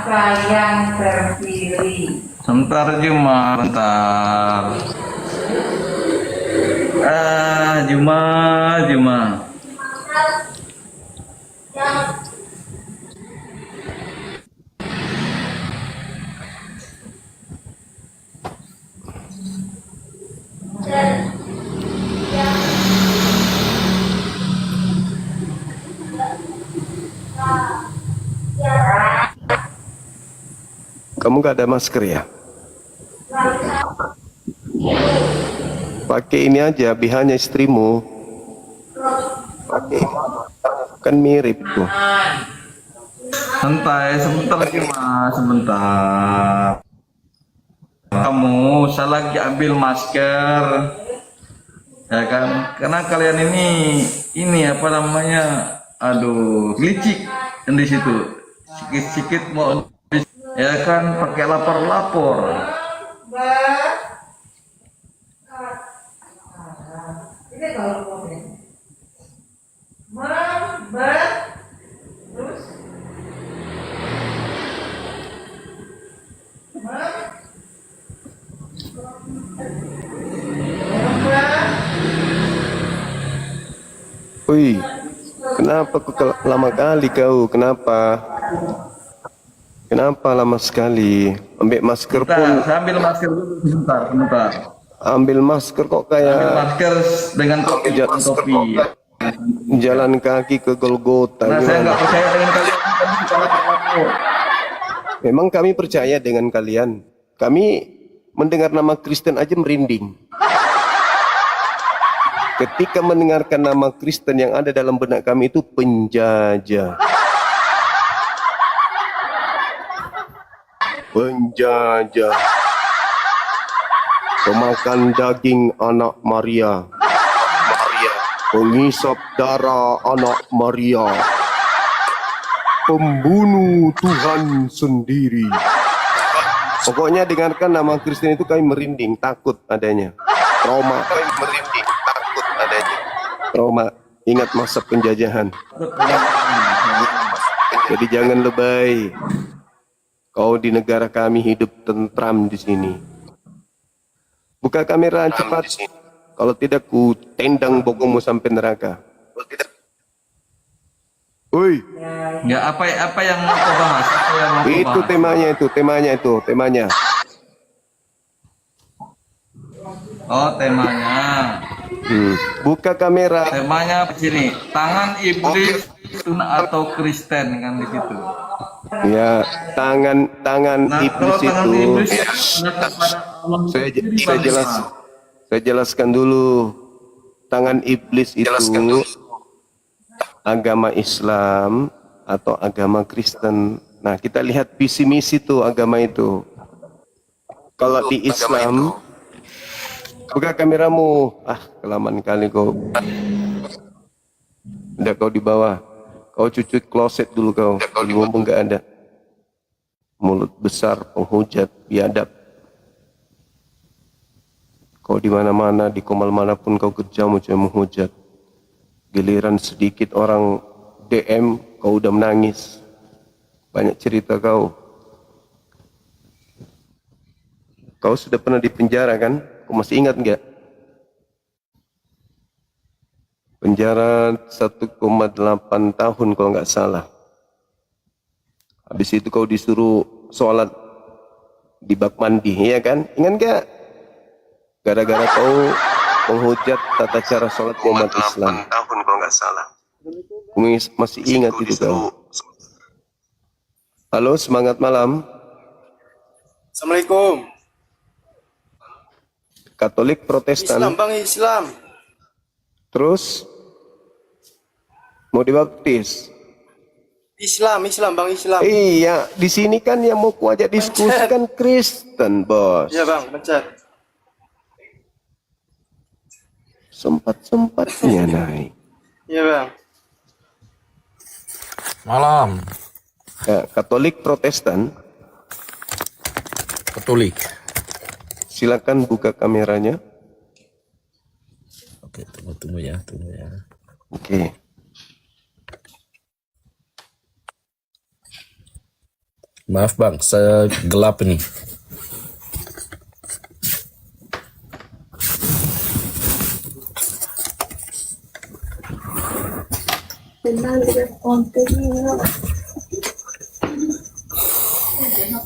masa yang terpilih. Sebentar Juma, bentar. Juma. Kamu gak ada masker ya? Pakai ini aja, BH-nya istrimu. Pakai ini. Kan mirip tuh. Sebentar Juma, sebentar. Kamu salah lagi ambil masker. Ya kan? Karena kalian ini apa namanya? Aduh, licik di situ. Sikit-sikit mau ya kan pakai lapor-lapor. Ini kalau terus Wih, kenapa kok lama kali kau? Kenapa? Kenapa lama sekali? Ambil masker pun. Saya ambil masker dulu sebentar. Ambil masker kok Ambil kayak masker dengan topi. jalan kaki ke Golgota. Nah, saya nggak Gimana? percaya dengan kalian. Kami bisa lapor. Memang kami percaya dengan kalian. Kami mendengar nama Kristen aja merinding. Ketika mendengarkan nama Kristen yang ada dalam benak kami itu penjajah. Penjajah. Pemakan daging anak Maria. Pengisap darah anak Maria. Pembunuh Tuhan sendiri. Pokoknya dengarkan nama Kristen itu kami merinding, takut adanya. Trauma, kami merinding, takut adanya. Trauma, ingat masa penjajahan. Jadi jangan lebay. Kau di negara kami hidup tentram di sini. Buka kamera cepat. Kalau tidak ku tendang bokongmu sampai neraka. Woi. Ya apa yang mau kau bahas? Apa yang mau kau Itu bahas? temanya. Oh, temanya. Buka kamera. Temanya sini. Tangan iblis atau Kristen kan di situ. Ya, tangan Nah, iblis kalau tangan itu. iblis kepada Allah sendiri, Saya jelaskan dulu. Tangan iblis itu agama Islam atau agama Kristen. Nah, kita lihat visi misi tuh agama itu. Kalau di Islam, buka kameramu. Kelamaan kali kau. Udah kau di bawah. Kau cuci kloset dulu kau. Ngomong nggak ada. Mulut besar, penghujat, biadab. Kau di mana-mana, di komal manapun kau kerja macam menghujat. Giliran sedikit orang DM, kau udah menangis. Banyak cerita kau. Kau sudah pernah di penjara kan? Kau masih ingat nggak? Penjara 1,8 tahun kalau nggak salah. Habis itu kau disuruh sholat di bak mandi, ya kan? Ingat nggak? Gara-gara kau menghujat tata cara sholat umat Islam. 8 tahun kalau nggak salah. Masih ingat itu kau. Halo, semangat malam. Assalamualaikum. Katolik Protestan. Islam bang, Islam. Terus mau dibaptis. Islam bang, Islam. Iya, di sini kan yang mau kuajak diskusi kan Kristen, bos. Iya bang, benar. Sempat-sempatnya naik. Iya bang. Malam. Ya, Katolik Protestan. Katolik. Silakan buka kameranya. Oke, tunggu ya. Oke. Maaf bang, saya gelap ini.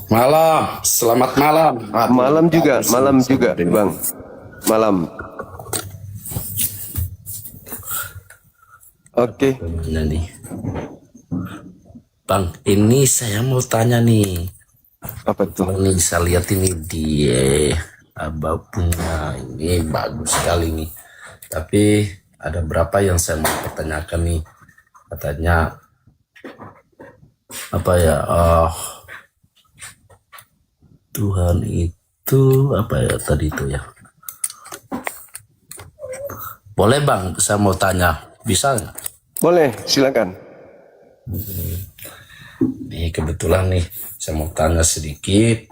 Malam, selamat malam. Malam juga, Bang. Malam. Oke. Mana nih? Bang, ini saya mau tanya nih. Apa tuh? Ini saya lihat ini di Abang punya ini bagus sekali nih. Tapi ada berapa yang saya mau pertanyakan nih. Katanya apa ya? Tuhan itu apa ya tadi itu ya? Boleh bang, saya mau tanya, bisa nggak? Boleh, silakan. Nih kebetulan nih, saya mau tanya sedikit.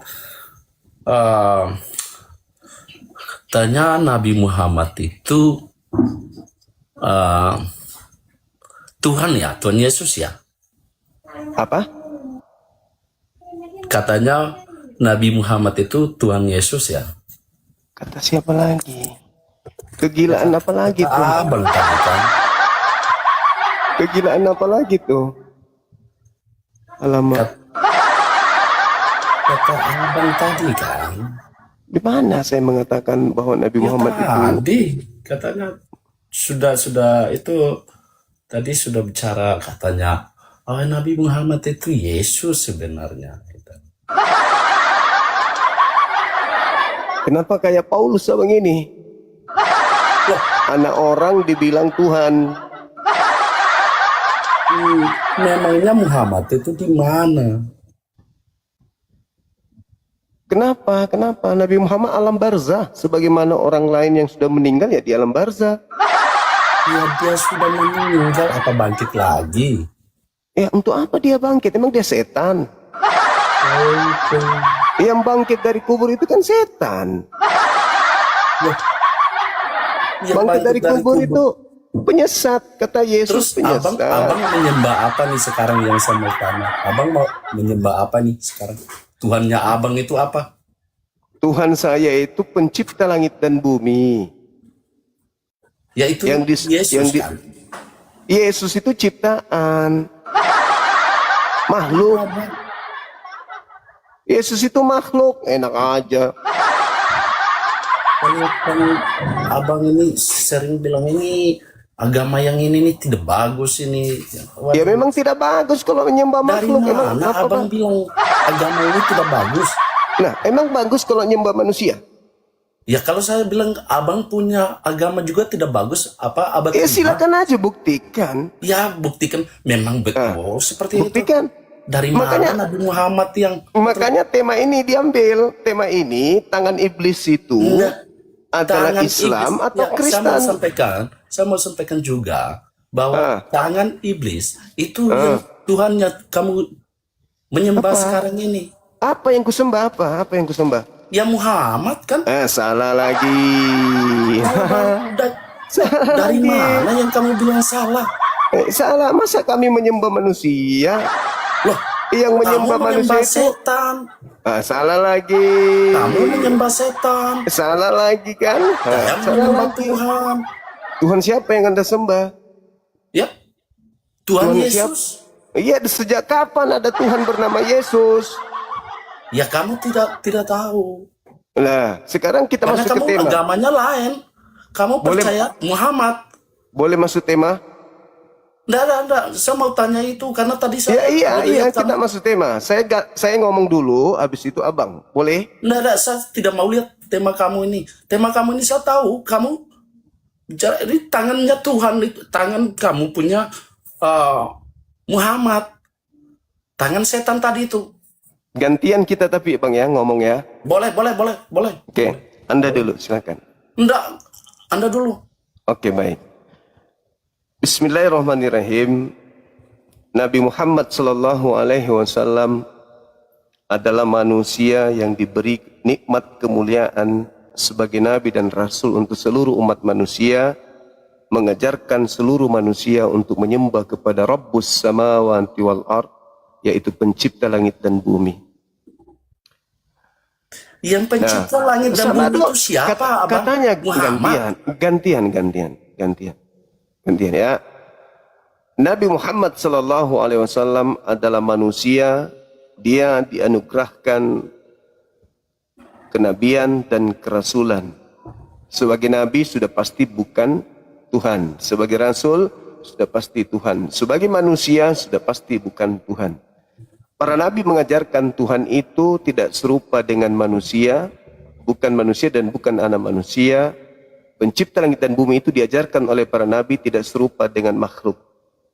Tanya Nabi Muhammad itu Tuhan ya, Tuhan Yesus ya. Apa? Katanya Nabi Muhammad itu Tuhan Yesus ya. Kata siapa lagi? Kegilaan apa lagi tuh? Abang tadi kan. Kegilaan apa lagi tuh? Alamak. Kata abang tadi kan. Di mana saya mengatakan bahwa Nabi Muhammad itu? Tadi katanya sudah itu tadi sudah bicara katanya. Oh, Nabi Muhammad itu Yesus sebenarnya. Kenapa kayak Paulus abang ini? Anak orang dibilang Tuhan. Memangnya Muhammad itu di mana? Kenapa? Kenapa? Nabi Muhammad alam barzah. Sebagaimana orang lain yang sudah meninggal ya di alam barzah. Ya dia sudah meninggal, apa bangkit lagi? Ya untuk apa dia bangkit? Emang dia setan? Yang bangkit dari kubur itu kan setan. Bangkit dari kubur itu penyesat, kata Yesus. Terus abang penyesat. menyembah apa nih sekarang yang saya mau tanya? Abang mau menyembah apa nih sekarang? Tuhannya abang itu apa? Tuhan saya itu pencipta langit dan bumi. Yaitu Yesus kan? Yesus itu ciptaan. Makhluk. Yesus itu makhluk. Enak aja. Kan abang ini sering bilang ini agama yang ini nih tidak bagus ini. Ya memang tidak bagus kalau menyembah Dari makhluk. Emang mana apa, abang Bang? bilang agama ini tidak bagus? Nah, emang bagus kalau menyembah manusia? Ya kalau saya bilang abang punya agama juga tidak bagus, apa abang? Silakan aja buktikan. Ya buktikan memang betul seperti Buktikan. itu. Dari Makanya- mana Nabi Muhammad yang Makanya tema ini diambil. Tema ini tangan iblis itu adalah tangan Islam iblis. atau Ya, Kristen. saya mau sampaikan juga bahwa tangan iblis itu yang Tuhannya kamu menyembah sekarang ini. Apa yang kusembah? Apa yang kusembah? Ya Muhammad kan? Salah lagi. Dari mana yang kamu bilang salah? Salah. Masa kami menyembah manusia? Loh, Yang kamu menyembah manusia menyembah itu setan. salah lagi. Kamu menyembah setan. Salah lagi kan? Saya Salah menyembah lagi. Tuhan. Tuhan siapa yang Anda sembah? Ya, Tuhan Tuhan siapa? Yesus. Iya, sejak kapan ada Tuhan bernama Yesus? Ya kamu tidak tahu. Nah, sekarang kita Karena masuk ke kamu tema. agamanya lain. Kamu Boleh- percaya Muhammad. Boleh masuk tema? Enggak. Saya mau tanya itu karena tadi saya Iya, melihat kita masuk tema. Saya ngomong dulu, habis itu abang. Boleh? Enggak, saya tidak mau lihat tema kamu ini. Tema kamu ini saya tahu. Kamu bicara ini tangannya Tuhan itu, tangan kamu punya Muhammad. Tangan setan tadi itu. Gantian kita tapi bang ya ngomong ya. Boleh. Oke, Anda dulu silakan. Enggak, Anda dulu. Oke, baik. Bismillahirrahmanirrahim. Nabi Muhammad Sallallahu Alaihi Wasallam adalah manusia yang diberi nikmat kemuliaan sebagai nabi dan rasul untuk seluruh umat manusia, mengajarkan seluruh manusia untuk menyembah kepada Rabbus samawati wal ard, yaitu pencipta langit dan bumi. Yang pencipta langit dan sabar bumi dulu. itu siapa, Abang? Katanya Muhammad. gantian ya. Nabi Muhammad sallallahu alaihi wasallam adalah manusia, dia dianugerahkan kenabian dan kerasulan. Sebagai nabi sudah pasti bukan Tuhan, sebagai rasul sudah pasti Tuhan, sebagai manusia sudah pasti bukan Tuhan. Para nabi mengajarkan Tuhan itu tidak serupa dengan manusia, bukan manusia dan bukan anak manusia. Pencipta langit dan bumi itu diajarkan oleh para nabi tidak serupa dengan makhluk.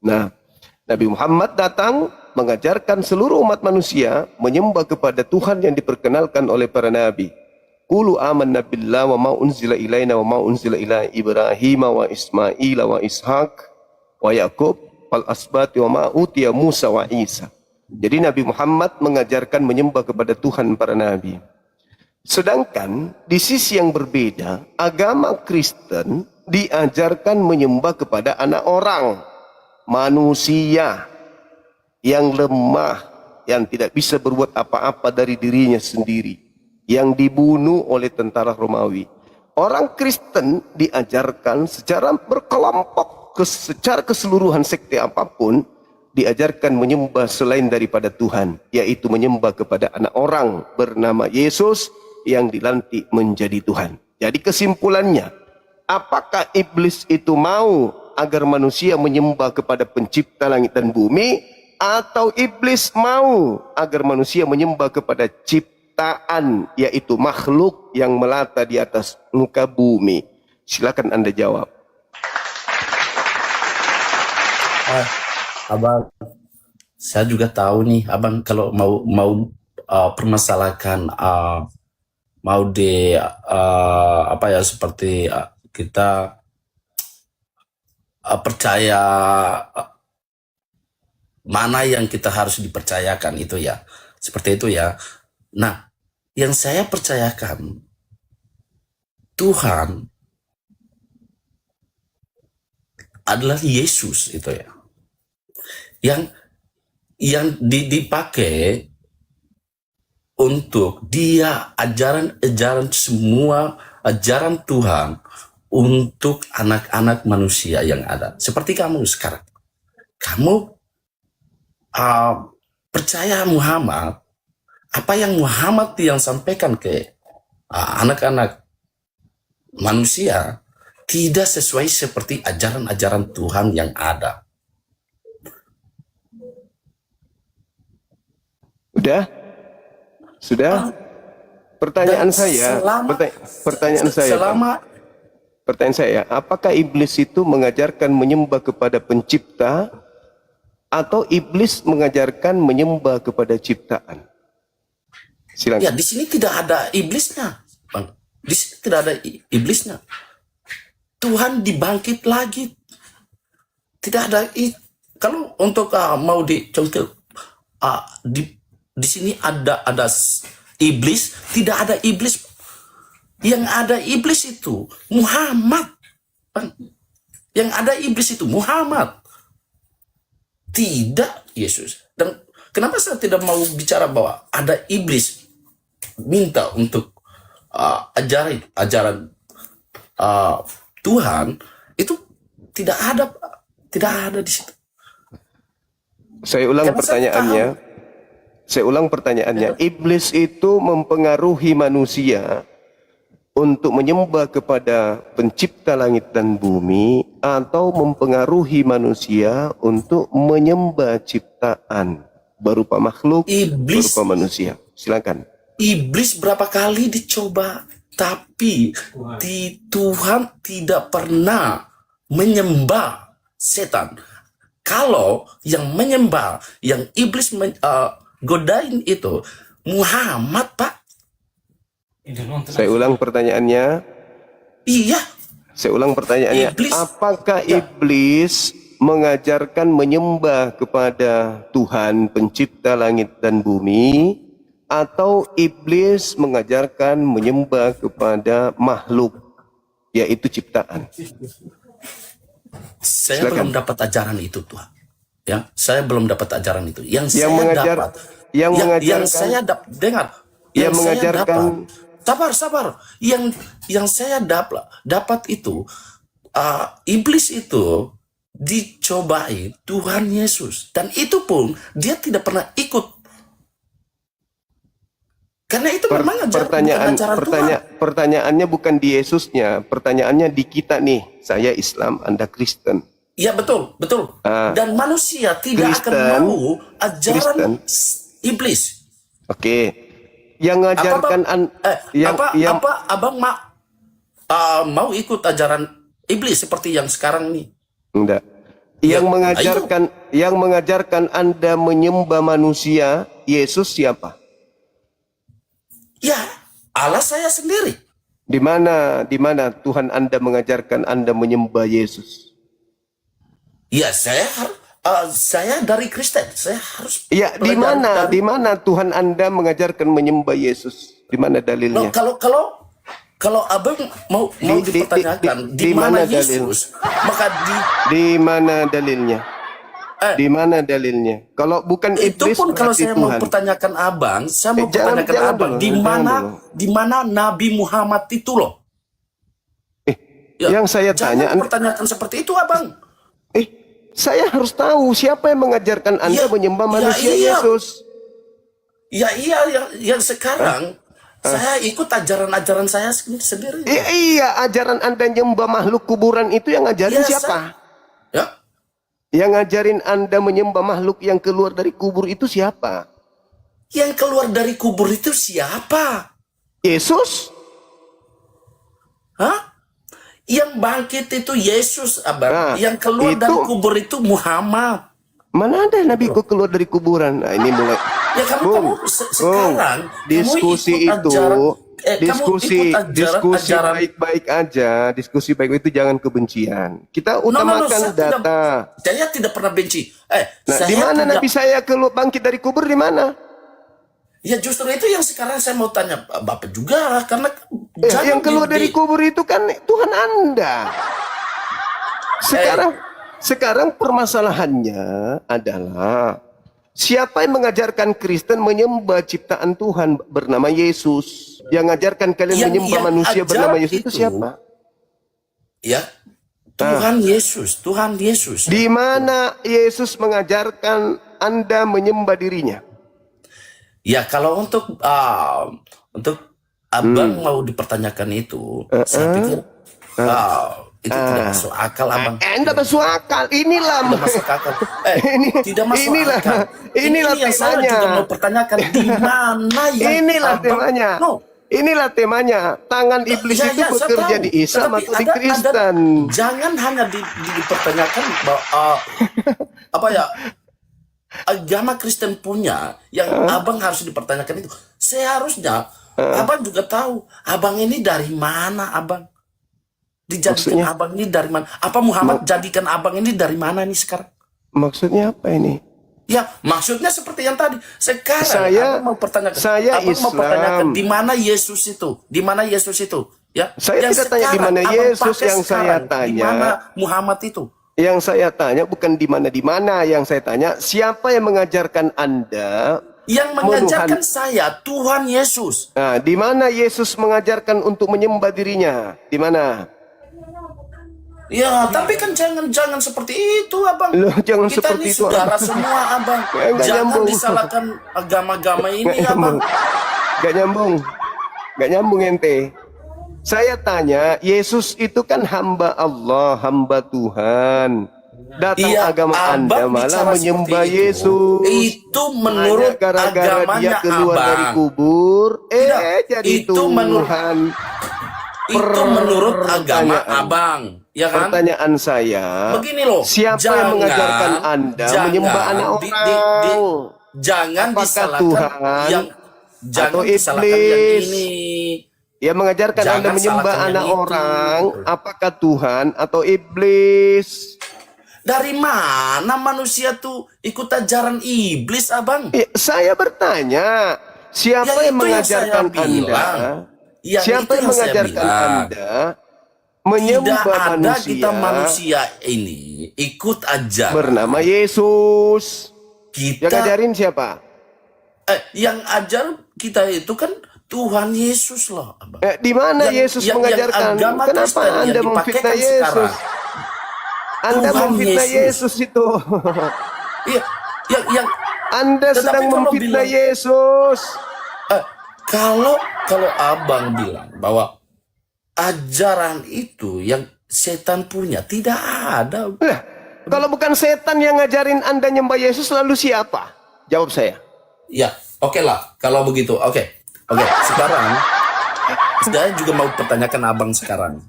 Nah, Nabi Muhammad datang mengajarkan seluruh umat manusia menyembah kepada Tuhan yang diperkenalkan oleh para nabi. Qulu amanna billahi wa ma unzila ilaina wa ma unzila ila Ibrahim wa Ismail wa Ishaq wa Yaqub wal asbati wa ma utiya Musa wa Isa. Jadi Nabi Muhammad mengajarkan menyembah kepada Tuhan para nabi. Sedangkan di sisi yang berbeda, agama Kristen diajarkan menyembah kepada anak orang, manusia yang lemah, yang tidak bisa berbuat apa-apa dari dirinya sendiri, yang dibunuh oleh tentara Romawi. Orang Kristen diajarkan secara berkelompok, secara keseluruhan sekte apapun, diajarkan menyembah selain daripada Tuhan, yaitu menyembah kepada anak orang bernama Yesus yang dilantik menjadi Tuhan. Jadi kesimpulannya, apakah iblis itu mau agar manusia menyembah kepada pencipta langit dan bumi, atau iblis mau agar manusia menyembah kepada ciptaan, yaitu makhluk yang melata di atas muka bumi? Silakan Anda jawab. Abang, saya juga tahu nih, Abang kalau mau permasalahkan mau di apa ya, seperti kita percaya mana yang kita harus dipercayakan itu ya, seperti itu ya. Nah, yang saya percayakan Tuhan adalah Yesus itu ya, yang dipakai untuk dia ajaran semua ajaran Tuhan untuk anak-anak manusia yang ada. Seperti kamu sekarang, kamu percaya Muhammad, apa yang Muhammad yang sampaikan ke anak-anak manusia tidak sesuai seperti ajaran-ajaran Tuhan yang ada. Sudah? Pertanyaan saya, apakah iblis itu mengajarkan menyembah kepada pencipta atau iblis mengajarkan menyembah kepada ciptaan? Silakan. Ya, di sini tidak ada iblisnya, Bang. Di sini tidak ada iblisnya. Tuhan dibangkit lagi. Tidak ada kalau untuk mau dicontoh di sini ada iblis, tidak ada iblis. Yang ada iblis itu Muhammad. Yang ada iblis itu Muhammad, tidak Yesus. Dan kenapa saya tidak mau bicara bahwa ada iblis minta untuk ajaran Tuhan, itu tidak ada di situ. Saya ulang pertanyaannya. Iblis itu mempengaruhi manusia untuk menyembah kepada pencipta langit dan bumi, atau mempengaruhi manusia untuk menyembah ciptaan berupa makhluk, berupa manusia? Silakan. Iblis berapa kali dicoba, tapi Tuhan tidak pernah menyembah setan. Kalau yang menyembah, yang iblis godain itu Muhammad, Pak. Saya ulang pertanyaannya. Iya. Saya ulang pertanyaannya. Iblis. Apakah iblis mengajarkan menyembah kepada Tuhan pencipta langit dan bumi, atau iblis mengajarkan menyembah kepada makhluk, yaitu ciptaan? Saya belum dapat ajaran itu, Tuhan. Ya, saya belum dapat ajaran itu. Yang Yang saya mengajar- dapat, yang yang mengajarkan- saya dengar, yang saya mengajarkan- dapat, sabar. Yang saya dapat itu, iblis itu dicobai Tuhan Yesus, dan itu pun dia tidak pernah ikut. Karena itu memang bukan ajaran Tuhan. Pertanyaannya bukan di Yesusnya, pertanyaannya di kita nih. Saya Islam, Anda Kristen. Ya betul. Dan manusia tidak Kristen- akan mau ajaran iblis. Oke. Yang ngajarkan Apa abang mau ikut ajaran iblis seperti yang sekarang nih? enggak. Yang mengajarkan Anda menyembah manusia, Yesus siapa? Ya, Allah saya sendiri. Di mana Tuhan Anda mengajarkan Anda menyembah Yesus? Ya, saya dari Kristen. Saya harus Ya, di mana Tuhan Anda mengajarkan menyembah Yesus? Di mana dalilnya? Kalau abang mau dipertanyakan di mana Yesus, maka Di mana dalilnya? Di mana dalilnya? Kalau bukan itu iblis pun kalau berarti saya mau Tuhan. pertanyakan abang, saya mau jangan pertanyakan abang dulu, di jangan dulu. mana Nabi Muhammad itu loh. Yang saya Jangan tanya, pertanyakan seperti itu abang. saya harus tahu siapa yang mengajarkan Anda menyembah manusia iya. Yesus. Ya iya, yang sekarang saya ikut ajaran-ajaran saya sendiri. Iya, ajaran Anda nyembah makhluk kuburan itu yang ngajarin Iya, siapa? Ya, Yang ngajarin Anda menyembah makhluk yang keluar dari kubur itu siapa? yang keluar dari kubur itu siapa? Yesus? Hah? Yang bangkit itu Yesus, abang. Nah, yang keluar itu- dari kubur itu Muhammad. Mana ada Nabi kok keluar dari kuburan? Nah, ini mulai. Ya kamu sekarang Diskusi kamu ikut itu, diskusi diskusi baik-baik aja. Diskusi baik itu jangan kebencian. Kita utamakan data. Saya tidak pernah benci. Nah, Saya di mana tidak- Nabi saya keluar bangkit dari kubur di mana? Ya justru itu yang sekarang saya mau tanya Bapak juga, karena Yang keluar dari kubur itu kan Tuhan Anda. Sekarang permasalahannya adalah siapa yang mengajarkan Kristen menyembah ciptaan Tuhan bernama Yesus? Yang mengajarkan kalian menyembah manusia ajar bernama Yesus itu siapa? Ya, Tuhan Yesus. Di mana Yesus mengajarkan Anda menyembah dirinya? Ya kalau untuk abang mau dipertanyakan itu, saya pikir itu tidak masuk akal, abang. Enggak masuk akal. Inilah Tidak masuk akal. Tidak masuk inilah akal. inilah Ini yang saya temanya. juga mau pertanyakan di mana yang Inilah abang- temanya. No. Inilah temanya. Tangan iblis itu saya bekerja tahu. di Islam Tetapi atau di ada- Kristen. jangan hanya dipertanyakan bahwa apa ya, agama Kristen punya yang abang harus dipertanyakan itu. Seharusnya abang juga tahu abang ini dari mana, abang dijadikan Maksudnya? abang ini dari mana? Apa Muhammad jadikan abang ini dari mana nih sekarang? Maksudnya apa ini? Ya, maksudnya seperti yang tadi. Sekarang Saya- abang mau pertanyakan. saya abang mau Islam. pertanyakan di mana Yesus itu? Di mana Yesus itu? Ya. Saya Yang tidak tanya di sekarang mana abang Yesus, pakai yang saya sekarang, Di tanya. mana Muhammad itu? Yang saya tanya bukan di mana, yang saya tanya siapa yang mengajarkan Anda? Yang mengajarkan saya Tuhan Yesus. Nah, di mana Yesus mengajarkan untuk menyembah dirinya? Di mana? Ya, tapi kan jangan seperti itu, abang. Loh, jangan Kita seperti ini itu, saudara Abang. semua, abang. Nggak Jangan nyambung. disalahkan agama-agama ini, Nggak abang. nyambung. Gak nyambung ente. Saya tanya, Yesus itu kan hamba Allah, hamba Tuhan. Datang Iya, agama Anda abang malah bicara menyembah seperti itu. Yesus. Itu menurut Hanya gara-gara dia agamanya keluar abang. dari kubur, Tidak, jadi itu Tuhan. Itu menurut agama Pertanyaan. abang, ya kan? Pertanyaan saya, Begini loh, siapa yang mengajarkan Anda menyembah anak orang? Jangan Apakah disalahkan Tuhan yang jangan atau disalahkan yang iblis? ini. Yang mengajarkan Jangan Anda menyembah salahkan yang anak itu. orang, apakah Tuhan atau iblis? Dari mana manusia tuh ikut ajaran iblis, abang? Saya bertanya, siapa Ya, yang itu yang saya mengajarkan Anda? bilang. Ya, Siapa itu yang yang saya mengajarkan bilang. Anda menyembah ada kita manusia manusia ini ikut aja. bernama Yesus. Yang Kita ngajarin siapa? yang ajar kita itu kan Tuhan Yesus lah, Abang. Di mana Yesus mengajarkan? agama Kenapa Kristen yang Anda dipakaikan memfitnah Yesus? sekarang. Anda Tuhan memfitnah Yesus. Yesus itu. Iya, yang Anda Tetapi sedang kalau memfitnah bilang- Yesus. kalau Abang bilang bahwa ajaran itu yang setan punya, tidak ada. Lah, kalau bukan setan yang ngajarin Anda nyembah Yesus, lalu siapa? Jawab saya. Ya, oke lah kalau begitu. Oke. Sekarang saya juga mau pertanyakan Abang sekarang.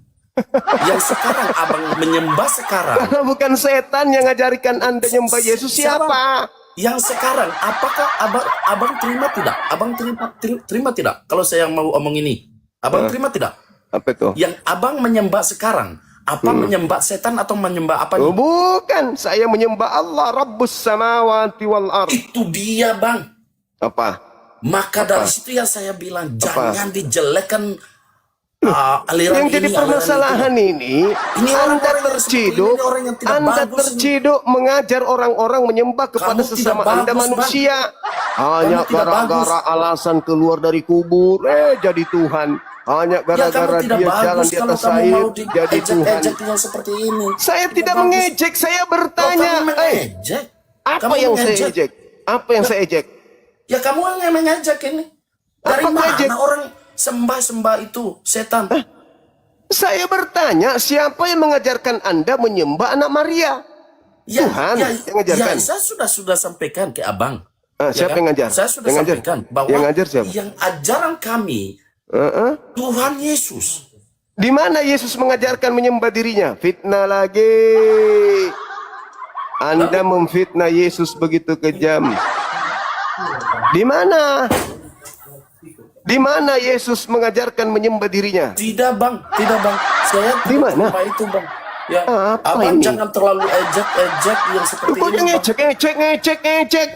Yang sekarang Abang menyembah sekarang. Kalau bukan setan yang ngajarkan Anda nyembah Yesus, siapa? Yang sekarang, apakah abang terima tidak? Abang terima tidak? Kalau saya mau omong ini, Abang terima tidak? Apa itu? Yang Abang menyembah sekarang, apa menyembah setan atau menyembah apa? Oh, bukan, saya menyembah Allah Rabbus samawati wal ard. Itu dia, Bang. Apa? Maka dari situ yang saya bilang, jangan dijelekkan aliran Yang jadi ini, permasalahan ini, Ini Anda orang-orang yang seperti terciduk, ini, orang yang tidak Anda bagus ini. terciduk mengajar orang-orang menyembah kepada Kamu sesama tidak Anda bagus, manusia. Hanya Kamu tidak gara-gara alasan keluar dari kubur, jadi Tuhan. Hanya gara-gara Ya, kamu tidak dia jalan bagus di kalau atas kamu air, mau jadi Tuhan. diejek-ejek yang seperti ini. Saya tidak bagus. mengejek, saya Oh, bertanya. kamu mengejek. Apa Kamu yang saya mengejek. ejek? Apa yang saya ejek? Ya kamu yang mengejek ini. Dari Apa mana ngejek? orang sembah itu setan? Saya bertanya, siapa yang mengajarkan Anda menyembah anak Maria? Tuhan yang ngajarkan. Ya, saya sudah sampaikan ke Abang. Siapa kan? yang ngajar? Saya sudah Yang ngajar? sampaikan bahwa Yang ngajar siapa? yang ajaran kami Tuhan Yesus. Di mana Yesus mengajarkan menyembah dirinya? Fitnah lagi. Anda memfitnah Yesus begitu kejam. Di mana? Di mana Yesus mengajarkan menyembah dirinya? Tidak Bang. Saya Di tidak mana? terima itu Bang. Ya, Apa Abang ini? jangan terlalu ejek yang seperti Kok ini. Bang. ngecek.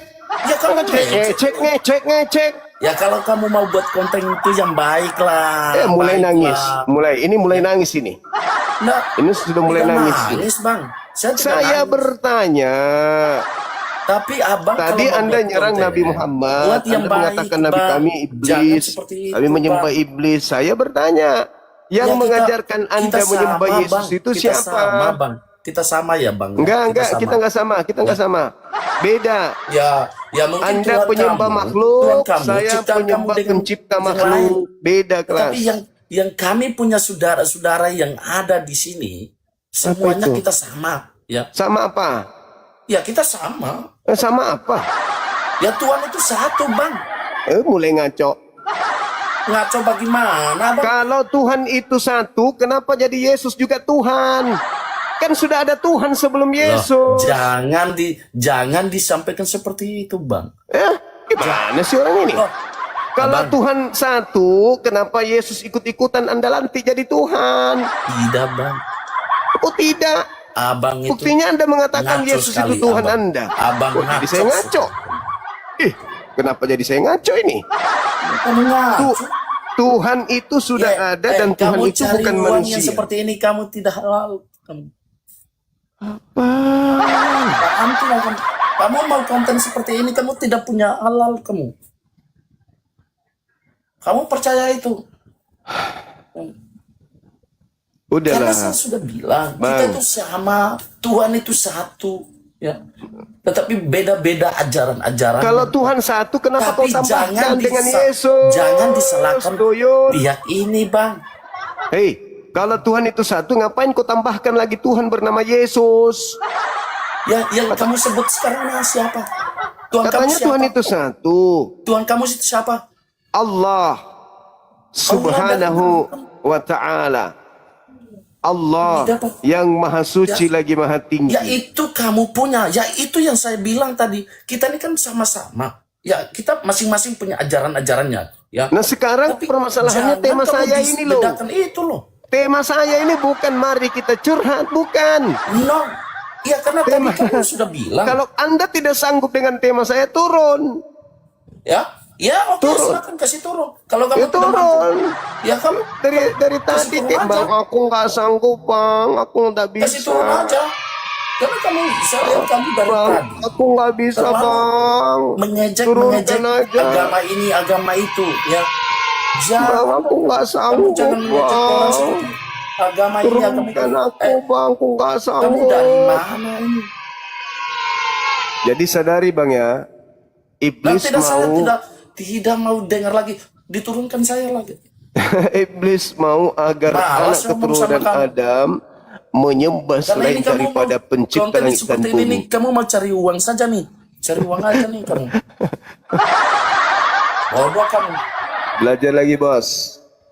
Ya kalau Ngecek. Ya kalau kamu mau buat konten itu yang baik lah. Mulai baik nangis. lah. Mulai nangis ini. Nah, Ini sudah mulai tidak nangis. nangis Bang. Saya tidak Saya nangis. bertanya. Tapi Abang Tadi kalau Anda membuat nyerang konten, Nabi Muhammad, buat yang Anda baik, mengatakan Nabi Bang. kami Jangan iblis, seperti kami itu, menyembah Bang. iblis. Saya bertanya, yang Ya, mengajarkan Anda kita menyembah sama, Yesus Bang. itu Kita siapa? sama, Bang. Kita sama ya, Bang. Enggak, kita enggak sama, Beda. Ya mungkin Anda Tuhan penyembah kamu, makhluk, Tuhan kamu, saya ciptaan kamu penyembah dengan pencipta yang lain. makhluk. Beda kelas. Tapi yang kami punya saudara-saudara yang ada di sini, semuanya itu? kita sama, ya. Sama apa? Ya kita sama. Sama apa? Ya Tuhan itu satu, Bang. Mulai ngaco. Ngaco bagaimana, Bang? Kalau Tuhan itu satu, kenapa jadi Yesus juga Tuhan? Kan sudah ada Tuhan sebelum Yesus. Jangan disampaikan seperti itu, Bang. Gimana sih orang ini? Loh, Kalau Abang. Tuhan satu, kenapa Yesus ikut-ikutan Anda lantik jadi Tuhan? Tidak, Bang. Oh tidak. Abang itu Buktinya Anda mengatakan ngaco Yesus sekali, itu Tuhan Abang. Anda. Abang Kok jadi ngaco. saya ngaco? Kenapa jadi saya ngaco ini? Kamu ngaco. Tuhan itu sudah ada dan Tuhan kamu itu cari bukan uang manusia. yang seperti ini kamu tidak halal. Kamu mau konten seperti ini kamu tidak punya halal kamu. Kamu percaya itu? Karena saya Udahlah. sudah bilang kita Bang. itu sama, Tuhan itu satu, ya. Tetapi beda-beda ajaran-ajaran. Kalau Tuhan satu, kenapa kau Tapi tambahkan dengan disa- Yesus? Jangan disalahkan Tuyul. pihak ini, Bang. Hei, kalau Tuhan itu satu, ngapain kau tambahkan lagi Tuhan bernama Yesus? Ya, yang kamu sebut sekarang ini siapa? Tuhan kamu Katanya siapa? Tuhan itu satu. Tuhan kamu itu siapa? Allah Subhanahu wa ta'ala. Allah yang maha suci lagi maha tinggi. Ya itu kamu punya. Ya itu yang saya bilang tadi. Kita ini kan sama-sama. Ya kita masing-masing punya ajaran-ajarannya. Ya. Nah sekarang Tapi permasalahannya jangan tema kamu saya ini loh. bedakan itu loh. Tema saya ini bukan mari kita curhat, bukan. No. Ya karena tadi kamu sudah bilang. Kalau Anda tidak sanggup dengan tema saya, turun. Ya. Ya oke, Turun. silakan kasih turun. Kalau kamu Ya tidak mampu, turun. ya kamu Dari tadi turun kayak aja. bang, aku nggak sanggup bang, aku nggak kasih bisa. turun aja. Karena kamu bisa lihat kamu dari Bang, tadi aku nggak bisa terlalu bang. mengejek Turunkan aja. agama ini, agama itu, ya. Bang, Jangan, aku nggak kamu sanggup jangan mengejek orang bang. seperti agama ini, agama itu. Turunkan aku bang, aku nggak Kamu dari sanggup. mana ini? Jadi sadari bang ya, Dan iblis tidak, saya mau tidak mau dengar lagi. Diturunkan saya lagi. iblis mau agar Malas anak ngomong sama keturunan kamu. Adam menyembah Karena selain ini kamu daripada mau pencipta konten langit dan seperti ini nih, bumi. kamu mau cari uang saja nih. Cari uang aja nih kamu. Bodoh kamu. Belajar lagi bos.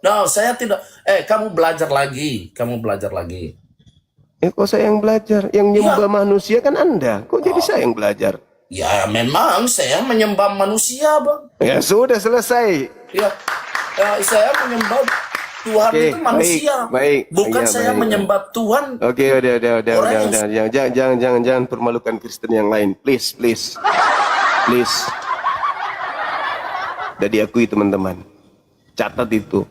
No, saya tidak. Kamu belajar lagi. Kamu belajar lagi. Kok saya yang belajar? Yang nyembah manusia kan Anda. Kok jadi saya yang belajar? Ya memang saya menyembah manusia, Bang. Ya sudah selesai. Ya, saya menyembah Tuhan Oke, itu manusia. baik. Bukan Iya, saya baik. menyembah Tuhan. Oke, udah. Orang yang Jangan permalukan Kristen yang lain. Please. Udah diakui teman-teman. Catat itu.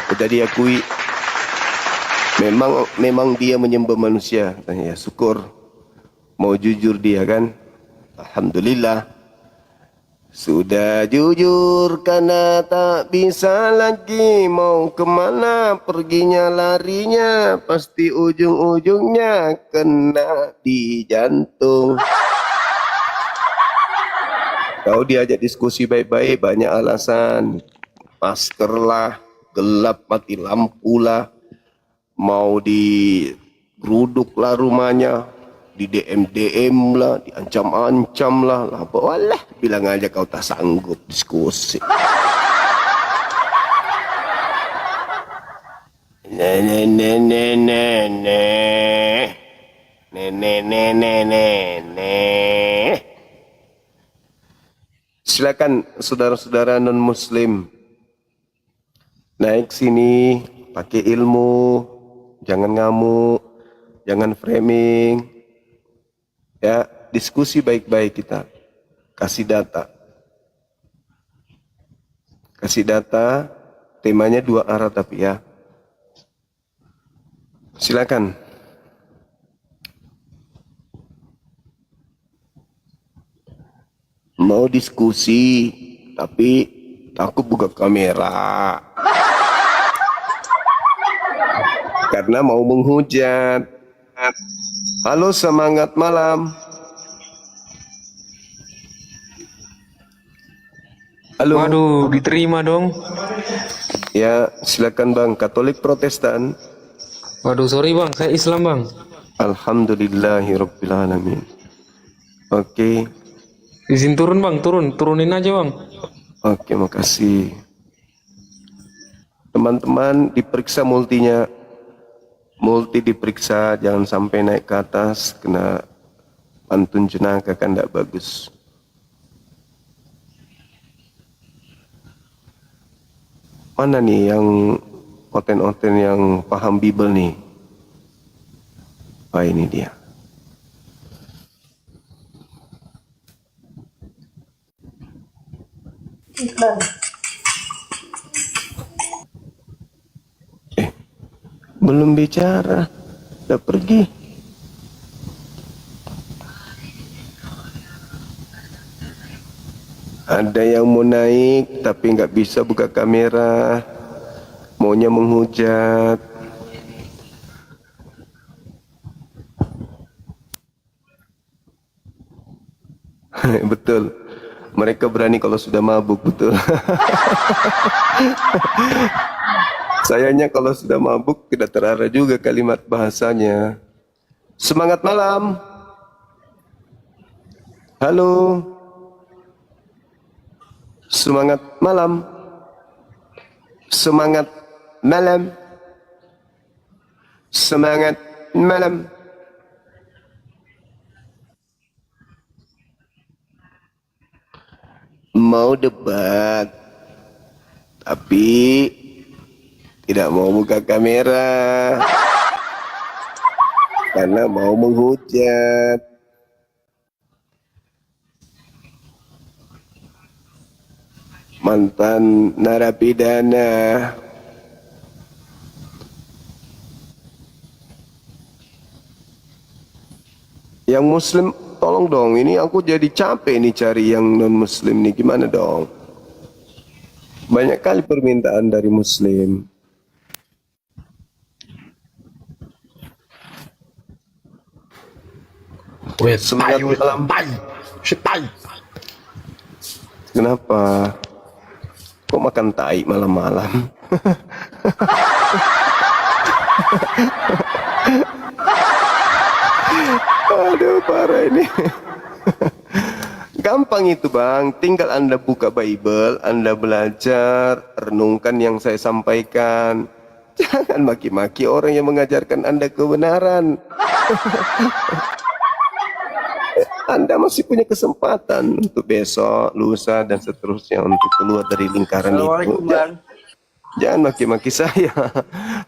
Udah diakui. Memang dia menyembah manusia. Ya syukur. Mau jujur dia kan. Alhamdulillah. Sudah jujur karena tak bisa lagi. Mau kemana perginya larinya. Pasti ujung-ujungnya kena di jantung. Kau diajak diskusi baik-baik, banyak alasan. Masker lah, gelap mati lampu lah. Mau digeruduk lah rumahnya, di DM lah, diancam-ancam lah. Walah, bilang aja kau tak sanggup diskusi. Silakan saudara-saudara non-muslim naik sini, pakai ilmu, jangan ngamuk, jangan framing, ya diskusi baik-baik kita, kasih data, temanya 2 arah tapi ya, silakan. Mau diskusi tapi takut buka kamera. Karena mau menghujat. Halo, semangat malam. Halo. Waduh, diterima dong. Ya, silakan Bang. Katolik Protestan. Waduh, sorry bang, saya Islam bang. Alhamdulillahirabbil alamin. Oke. Izin turun bang, turunin aja bang. Oke, makasih. Teman-teman diperiksa multi diperiksa, jangan sampai naik ke atas kena pantun jenaka kan tidak bagus. Mana nih yang oten-oten yang paham Bible nih? Ini dia. Belum bicara, udah pergi. Ada yang mau naik tapi nggak bisa buka kamera, maunya menghujat. Betul, mereka berani kalau sudah mabuk, betul. Sayangnya kalau sudah mabuk tidak terarah juga kalimat bahasanya. Semangat malam. Halo. Semangat malam. Semangat malam. Semangat malam. Mau debat tapi tidak mau buka kamera karena mau menghujat. mantan narapidana. Yang muslim tolong dong, ini aku jadi capek nih cari yang non muslim nih, gimana dong? Banyak kali permintaan dari muslim. Semangat malam. Kenapa? Kok makan tai malam-malam? Aduh, parah ini. Gampang itu bang, tinggal Anda buka Bible, Anda belajar, renungkan yang saya sampaikan. Jangan maki-maki orang yang mengajarkan Anda kebenaran. Anda masih punya kesempatan untuk besok, lusa, dan seterusnya untuk keluar dari lingkaran itu. Assalamualaikum, Bang. Jangan maki-maki saya.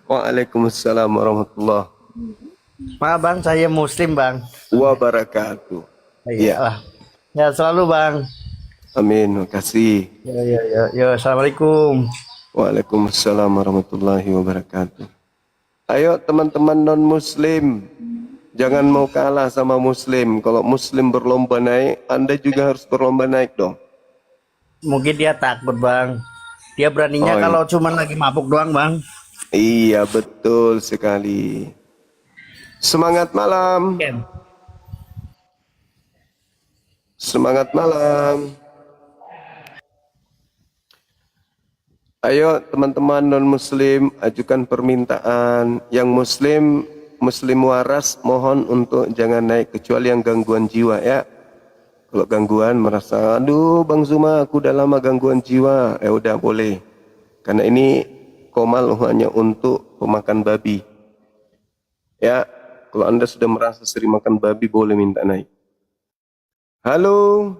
Waalaikumsalam warahmatullahi Maaf Bang, saya Muslim Bang. wabarakatuh. Iya. Ya selalu Bang. Amin, makasih. Ya, Assalamualaikum. Waalaikumsalam warahmatullahi wabarakatuh. Ayo teman-teman non-muslim, jangan mau kalah sama muslim. Kalau muslim berlomba naik, Anda juga harus berlomba naik dong. Mungkin dia takut Bang. Dia beraninya Oh, iya. kalau cuma lagi mabuk doang Bang. Iya, betul sekali. Semangat malam. Semangat malam. Ayo teman-teman non-muslim, ajukan permintaan. Yang muslim waras, mohon untuk jangan naik kecuali yang gangguan jiwa ya. Kalau gangguan merasa, aduh Bang Zuma aku udah lama gangguan jiwa, udah boleh. Karena ini komal hanya untuk pemakan babi. Ya, kalau Anda sudah merasa sering makan babi boleh minta naik. Halo.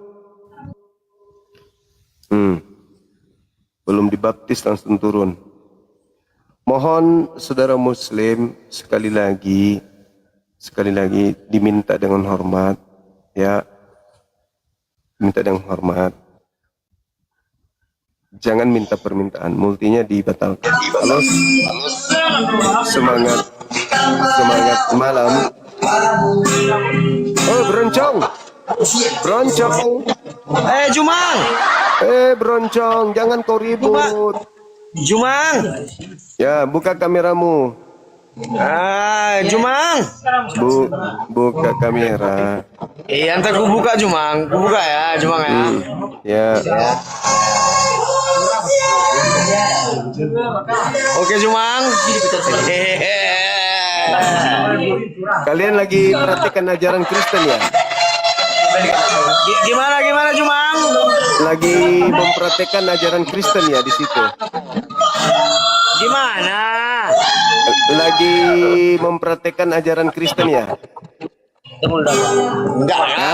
Belum dibaptis langsung turun. Mohon saudara muslim sekali lagi diminta dengan hormat ya. Minta dengan hormat. Jangan minta permintaan, multinya dibatalkan. Halo. Semangat malam. Oh, beroncong. Jumang. Beroncong, jangan kau ribut. Jumang. Ya, buka kameramu. Jumang. Buka kamera. Iya, ntar ku buka Jumang. Ku buka ya, Jumang ya. Ya. Oke Jumang. Kalian lagi praktekkan ajaran Kristen ya? Gimana Jumang? Lagi mempraktekkan ajaran Kristen ya di situ? Gimana? Lagi mempraktekkan ajaran Kristen ya? Enggak ya.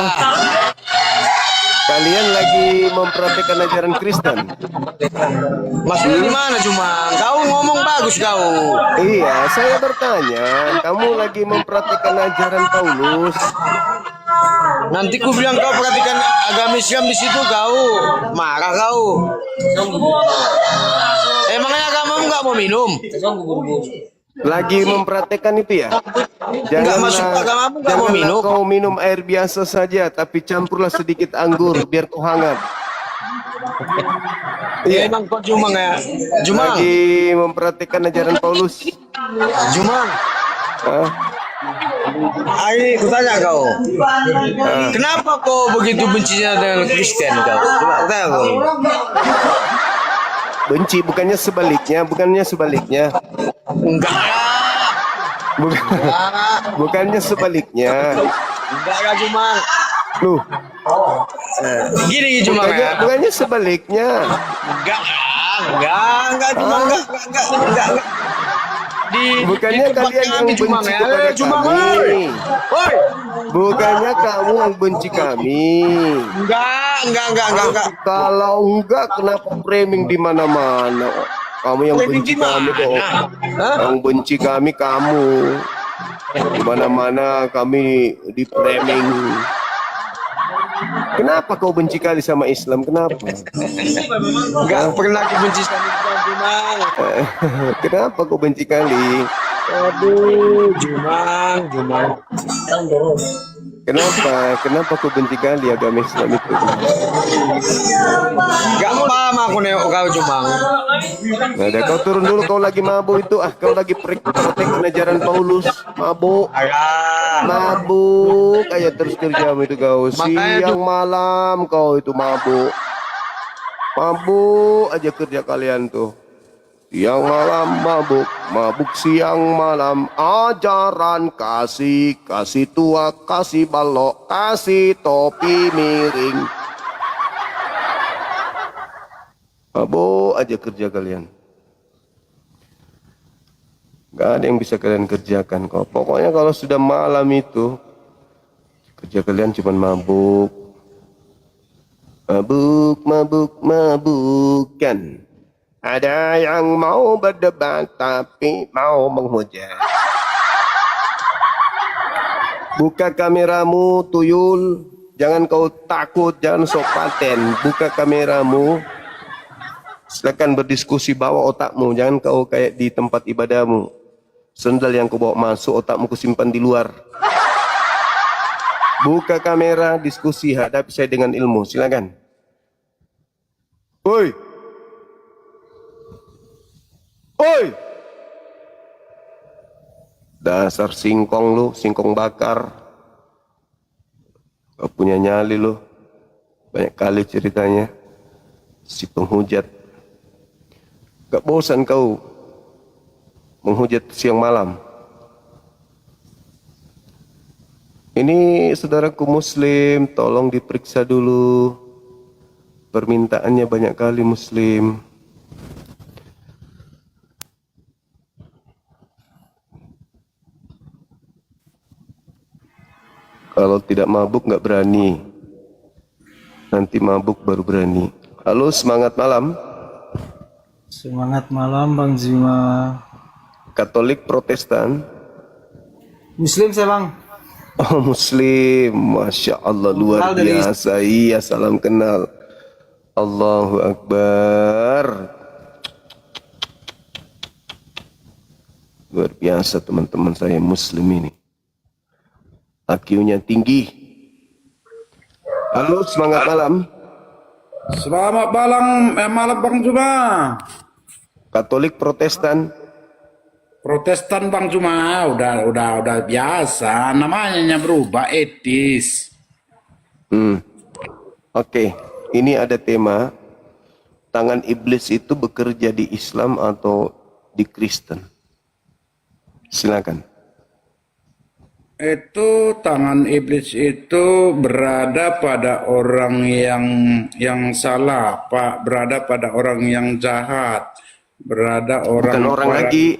Kalian lagi mempraktekkan ajaran Kristen? Maksudnya gimana Jumang? Kau ngomong bagus kau. Iya, saya bertanya, kamu lagi mempraktekkan ajaran Paulus? Nanti ku bilang kau perhatikan agama Islam di situ kau marah kau. Emangnya agamamu nggak mau minum? Lagi mempraktekkan itu ya? Nggak masuk agamamu nggak mau minum? Kau minum air biasa saja, tapi campurlah sedikit anggur biar kau hangat. Iya emang kau Jumang ya. Jumang. Lagi mempraktekkan ajaran Paulus. Jumang. Hah? Ayo ku tanya kau. Kenapa kau begitu bencinya dengan Kristen kau? Coba tanya kau. Benci, bukannya sebaliknya. Enggak. Bukannya sebaliknya. Enggak ya Jumang. Loh, Gini Jumang ya. bukannya sebaliknya. Enggak Jumang enggak. Bukannya kalian yang benci Jumang ya. kepada Jumang, kami. Woi. Bukannya kamu yang benci kami. Enggak. Kalau enggak, kenapa framing di mana-mana? Kamu yang Framing benci di mana? kami kok. Hah? Yang benci kami kamu. Di mana-mana kami di framing. Kenapa kau benci kali sama Islam? Kenapa? Enggak pernah aku benci sama Islam, Jumang. Kenapa kau benci kali? Aduh, Jumang. Kenapa? Kenapa kau benci kali agama Islam itu? Enggak paham aku nengok kau, Jumang. Nah, dah, kau turun dulu, kau lagi mabuk itu. Kau lagi protek ajaran Paulus. Mabuk. Mabuk aja terus kerjamu itu kau. Siang malam kau itu mabuk. Mabuk aja kerja kalian tuh. Siang malam mabuk, mabuk siang malam. Ajaran kasih tua, kasih balok, kasih topi miring. Mabuk aja kerja kalian. Gak ada yang bisa kalian kerjakan kok. Pokoknya kalau sudah malam itu, kerja kalian cuma mabuk. Mabuk-mabukan. Ada yang mau berdebat tapi mau menghujat. Buka kameramu, tuyul. Jangan kau takut, jangan sok paten. Buka kameramu. Silakan berdiskusi, bawa otakmu. Jangan kau kayak di tempat ibadahmu. Sendal yang kau bawa masuk, otakmu kusimpan di luar. Buka kamera, diskusi, hadapi saya dengan ilmu. Silakan. Oi. Oi. Dasar singkong lu, singkong bakar. Kau punya nyali lu. Banyak kali ceritanya. Si penghujat. Gak bosan kau menghujat siang malam. Ini saudaraku muslim, tolong diperiksa dulu. Permintaannya banyak kali muslim. Kalau tidak mabuk nggak berani. Nanti mabuk baru berani. Halo, semangat malam. Semangat malam Bang Zima. Katolik, Protestan. Muslim saya Bang. Oh, muslim. Masya Allah, luar biasa. Iya, salam kenal. Allahu Akbar. Luar biasa teman-teman saya muslim ini. IQ-nya tinggi. Halo, semangat malam. Selamat malam Bang Juma. Katolik, Protestan. Protestan Bang Juma, udah biasa, namanya berubah etis. Oke, ini ada tema tangan iblis itu bekerja di Islam atau di Kristen. Silakan. Itu tangan iblis itu berada pada orang yang salah, Pak, berada pada orang yang jahat, berada Bukan orang lagi,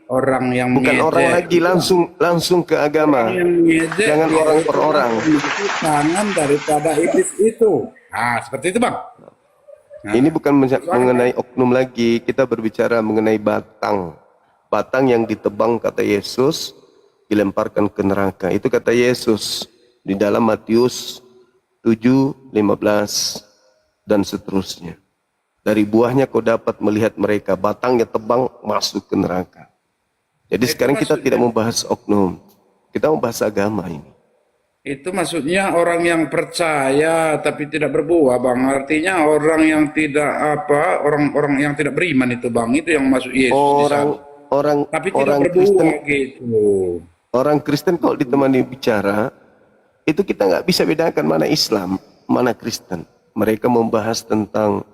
orang yang bukan ngejek. orang lagi langsung ke agama. Yang ngejek, Jangan dia orang per orang. itu tangan daripada iblis itu. Nah, seperti itu Bang. Ini bukan mengenai oknum lagi, kita berbicara mengenai batang. Batang yang ditebang kata Yesus, dilemparkan ke neraka. Itu kata Yesus di dalam Matius 7:15 dan seterusnya. Dari buahnya kau dapat melihat mereka, batangnya tebang masuk ke neraka. Jadi sekarang kita tidak membahas oknum, kita membahas agama ini. Itu maksudnya orang yang percaya tapi tidak berbuah, Bang. Artinya orang yang tidak orang-orang yang tidak beriman itu, Bang. Itu yang masuk Yesus di sana. Tapi tidak Orang berbuah Kristen, gitu. orang Kristen kalau ditemani bicara, itu kita nggak bisa bedakan mana Islam, mana Kristen. Mereka membahas tentang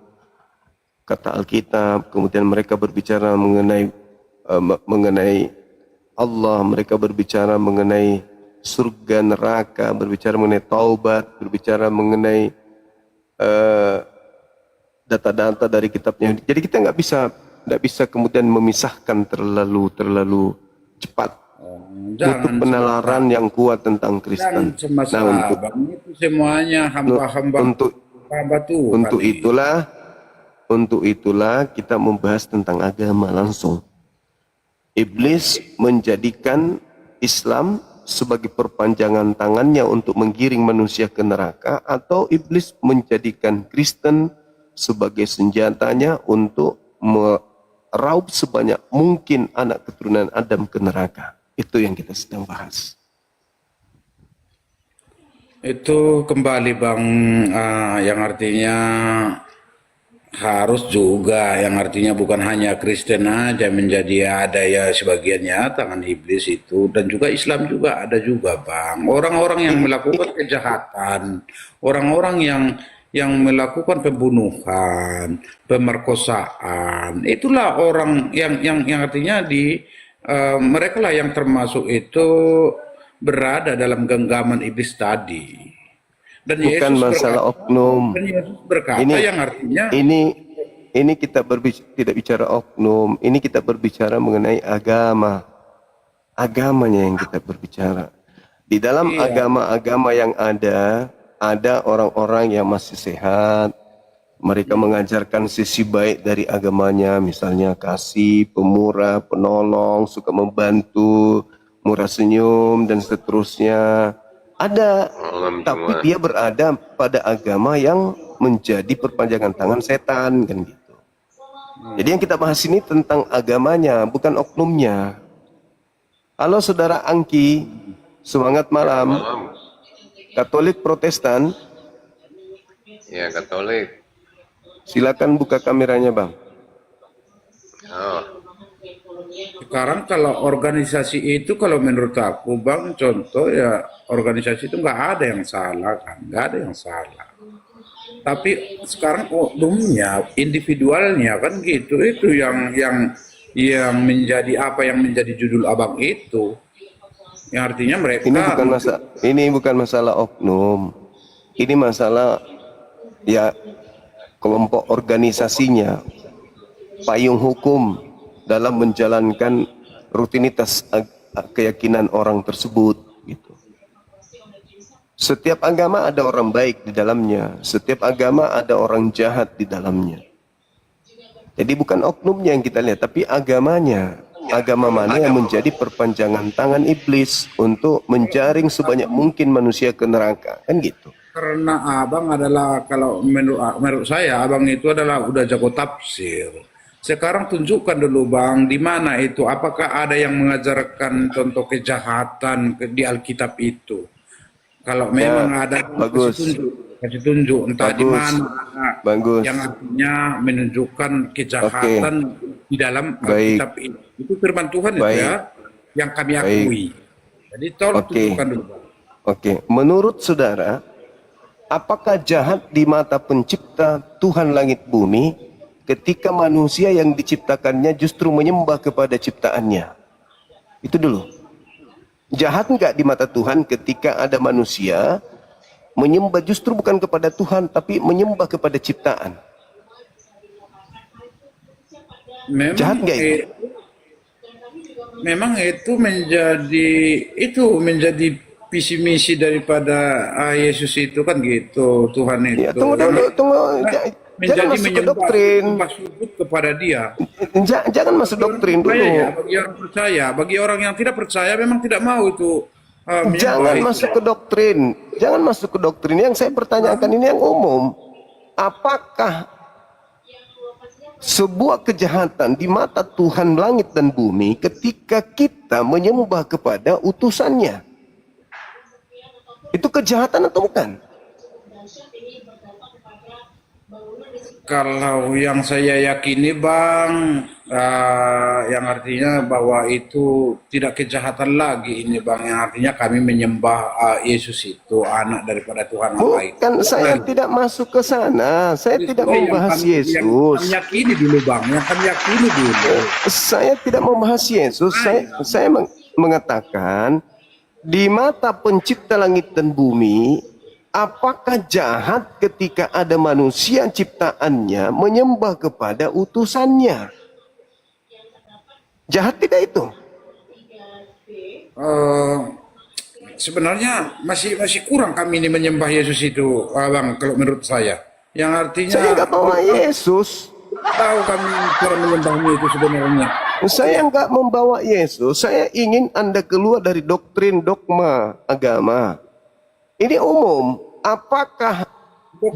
kata Alkitab, kemudian mereka berbicara mengenai Allah, mereka berbicara mengenai surga neraka, berbicara mengenai taubat, berbicara mengenai data-data dari kitabnya. Jadi kita nggak bisa kemudian memisahkan terlalu cepat. Untuk penalaran yang kuat tentang Kristen. Nah, Bang, itu semuanya hamba-hamba Tuhan. Untuk itulah kita membahas tentang agama langsung. Iblis menjadikan Islam sebagai perpanjangan tangannya untuk menggiring manusia ke neraka, atau iblis menjadikan Kristen sebagai senjatanya untuk meraup sebanyak mungkin anak keturunan Adam ke neraka. Itu yang kita sedang bahas. Itu kembali Bang, yang artinya harus juga, yang artinya bukan hanya Kristen aja menjadi ada ya sebagiannya tangan iblis itu, dan juga Islam juga ada juga Bang. Orang-orang yang melakukan kejahatan, orang-orang yang melakukan pembunuhan, pemerkosaan, itulah orang yang artinya mereka lah yang termasuk itu berada dalam genggaman iblis tadi. Dan Bukan Yesus masalah berkata, oknum. dan Yesus berkata Ini yang artinya ini kita tidak bicara oknum. Ini kita berbicara mengenai agama. Agamanya yang kita berbicara. Di dalam agama-agama yang ada orang-orang yang masih sehat. Mereka mengajarkan sisi baik dari agamanya, misalnya kasih, pemurah, penolong, suka membantu, murah senyum, dan seterusnya. Ada, tapi dia berada pada agama yang menjadi perpanjangan tangan setan, kan gitu. Jadi yang kita bahas ini tentang agamanya, bukan oknumnya. Halo saudara Angki, semangat malam. Katolik Protestan? Ya, Katolik. Silakan buka kameranya, Bang. Oh. sekarang kalau organisasi itu, kalau menurut aku Bang, contoh ya organisasi itu nggak ada yang salah kan, nggak ada yang salah. Tapi sekarang oknumnya, individualnya kan gitu, itu yang menjadi apa yang menjadi judul abang itu. Yang artinya mereka ini bukan masalah oknum. Ini masalah ya kelompok organisasinya, payung hukum dalam menjalankan rutinitas keyakinan orang tersebut gitu. Setiap agama ada orang baik di dalamnya, setiap agama ada orang jahat di dalamnya. Jadi bukan oknumnya yang kita lihat, tapi agamanya. Agama mana yang menjadi perpanjangan tangan iblis untuk menjaring sebanyak mungkin manusia ke neraka, kan gitu. Karena abang adalah, kalau menurut saya abang itu adalah udah jago tafsir. Sekarang tunjukkan dulu Bang, di mana itu, apakah ada yang mengajarkan contoh kejahatan di Alkitab itu? Kalau memang ada, kasih tunjuk entah di mana yang artinya menunjukkan kejahatan di dalam Alkitab itu. Itu firman Tuhan itu ya, yang kami akui. Jadi tolong tunjukkan dulu Bang. Menurut saudara, apakah jahat di mata pencipta Tuhan langit bumi ketika manusia yang diciptakannya justru menyembah kepada ciptaannya? Itu dulu. Jahat enggak di mata Tuhan ketika ada manusia menyembah justru bukan kepada Tuhan tapi menyembah kepada ciptaan? Jahat enggak itu? Memang itu menjadi visi misi daripada Yesus itu kan gitu, Tuhan itu. Ya, tunggu. Jangan masuk ke doktrin. Sujud kepada Dia. Jangan masuk doktrin dulu. Ya, bagi orang percaya, bagi orang yang tidak percaya memang tidak mau itu. Jangan masuk ke doktrin. Jangan masuk ke doktrin. Yang saya pertanyakan ini yang umum. Apakah sebuah kejahatan di mata Tuhan langit dan bumi ketika kita menyembah kepada utusannya? Itu kejahatan atau bukan? Kalau yang saya yakini Bang, yang artinya bahwa itu tidak kejahatan lagi ini Bang, yang artinya kami menyembah Yesus itu anak daripada Tuhan Allah itu. Bukan, saya tidak masuk ke sana. Saya tidak membahas Yesus. Yang kami yakini dulu Bang, yang kami yakini dulu. Saya tidak membahas Yesus. Saya mengatakan di mata pencipta langit dan bumi, apakah jahat ketika ada manusia ciptaannya menyembah kepada utusannya? Jahat tidak itu? Sebenarnya masih kurang kami ini menyembah Yesus itu, Bang, kalau menurut saya. Yang artinya saya nggak tahu Yesus. Tahu kami cara menyembahnya itu sebenarnya. Saya nggak membawa Yesus. Saya ingin Anda keluar dari doktrin dogma agama. Ini umum. Apakah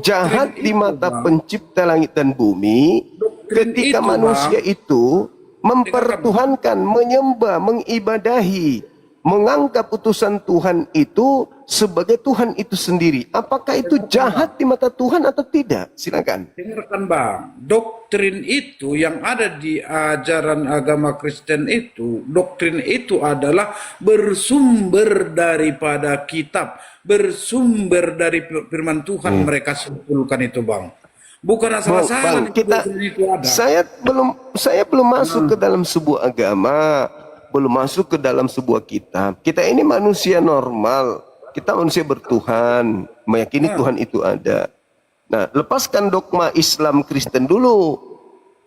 jahat di mata pencipta langit dan bumi ketika manusia itu mempertuhankan, menyembah, mengibadahi, menganggap utusan Tuhan itu sebagai Tuhan itu sendiri? Apakah itu jahat di mata Tuhan atau tidak? Silakan. Dengarkan Bang, doktrin itu yang ada di ajaran agama Kristen itu, doktrin itu adalah bersumber daripada kitab, bersumber dari firman Tuhan mereka simpulkan itu Bang. Bukan asal-asalan itu ada. Saya belum masuk ke dalam sebuah agama, belum masuk ke dalam sebuah kitab. Kita ini manusia normal. Kita manusia bertuhan, meyakini Tuhan itu ada. Nah, lepaskan dogma Islam Kristen dulu.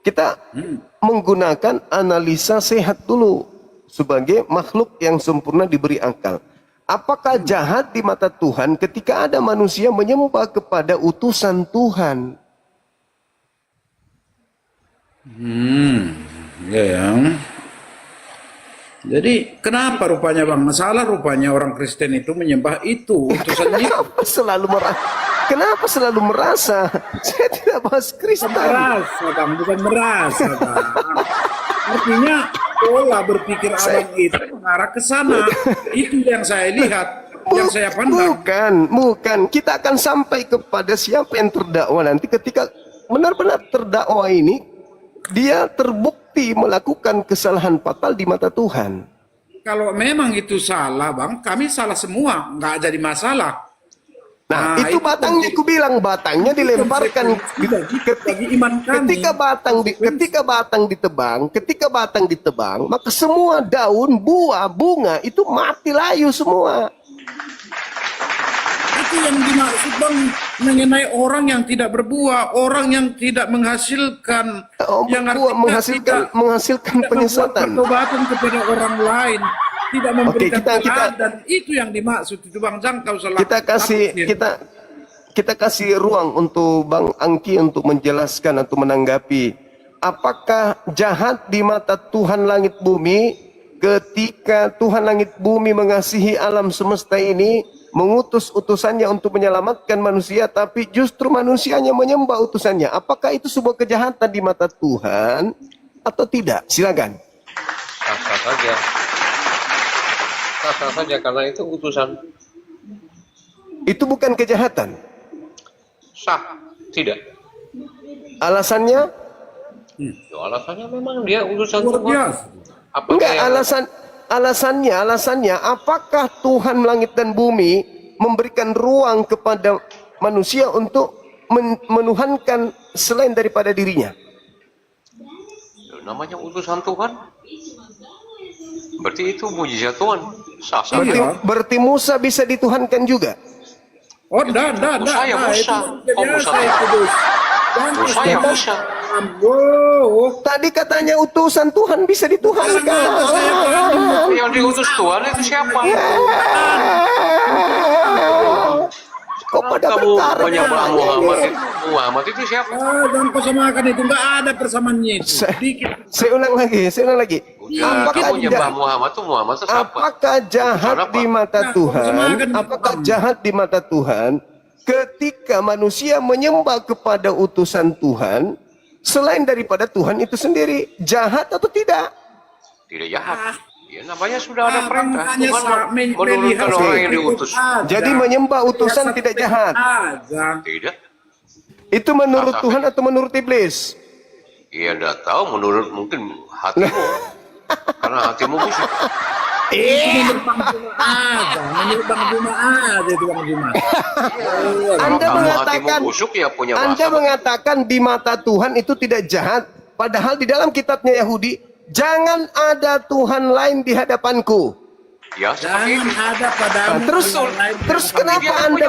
Kita menggunakan analisa sehat dulu sebagai makhluk yang sempurna diberi akal. Apakah jahat di mata Tuhan ketika ada manusia menyembah kepada utusan Tuhan? Ya. Jadi kenapa rupanya Bang? Masalah rupanya orang Kristen itu menyembah itu utusannya. Kenapa selalu merasa? Saya tidak bahas Kristen. Merasa Bang, bukan merasa Bang. Artinya pola berpikir abang itu mengarah ke sana. Itu yang saya lihat, yang saya pandang. Bukan. Kita akan sampai kepada siapa yang terdakwa nanti ketika benar-benar terdakwa ini dia terbukti melakukan kesalahan fatal di mata Tuhan. Kalau memang itu salah Bang, kami salah semua, nggak jadi masalah. Nah, itu batangnya, aku bilang batangnya dilemparkan ketika batang ditebang, maka semua daun, buah, bunga itu mati layu semua. Itu yang dimaksud Bang mengenai orang yang tidak berbuah, orang yang tidak menghasilkan, yang menghasilkan penyesatan, pertobatan kepada orang lain, tidak memberikan dan itu yang dimaksud itu Bang. Jangan kau salah. Kita kasih ruang untuk Bang Angki untuk menjelaskan atau menanggapi. Apakah jahat di mata Tuhan langit bumi ketika Tuhan langit bumi mengasihi alam semesta ini, mengutus utusannya untuk menyelamatkan manusia, tapi justru manusianya menyembah utusannya? Apakah itu sebuah kejahatan di mata Tuhan atau tidak? Silakan. Sah-sah saja. Sah-sah saja karena itu utusan. Itu bukan kejahatan. Sah, tidak. Alasannya? Ya, alasannya memang dia utusan Luar Tuhan. biasa. Enggak, alasannya apakah Tuhan langit dan bumi memberikan ruang kepada manusia untuk menuhankan selain daripada dirinya? Ya, namanya utusan Tuhan. Berarti itu mujizat Tuhan. Sah-sah. Berarti Musa bisa dituhankan juga? Oh, dah. Musa ya Musa. Oh, Musa. Musa ya Musa. Tadi katanya utusan Tuhan bisa dituhankan. Yang diutus Tuhan itu siapa? Kok pada kamu berkarya? menyembah Muhammad itu siapa? Jangan kau samakan itu, nggak ada persamaannya itu. Saya ulang lagi. Apakah menyembah Muhammad itu siapa? Apakah jahat di mata Tuhan? Apakah jahat di mata Tuhan ketika manusia menyembah kepada utusan Tuhan selain daripada Tuhan itu sendiri? Jahat atau tidak? Tidak jahat. Ya, namanya sudah ada perintah Tuhan menurunkan orang yang diutus. Jadi menyembah utusan tidak jahat. Tidak. Itu menurut Tuhan atau menurut iblis? Iya, enggak tahu, menurut mungkin hatimu. Karena hatimu busuk. Menurut Bang Juma aja itu Bang Juma. Anda mengatakan di mata Tuhan itu tidak jahat, padahal di dalam kitabnya Yahudi, jangan ada Tuhan lain di hadapanku. Ya, jangan ada padamu. Terus kenapa Anda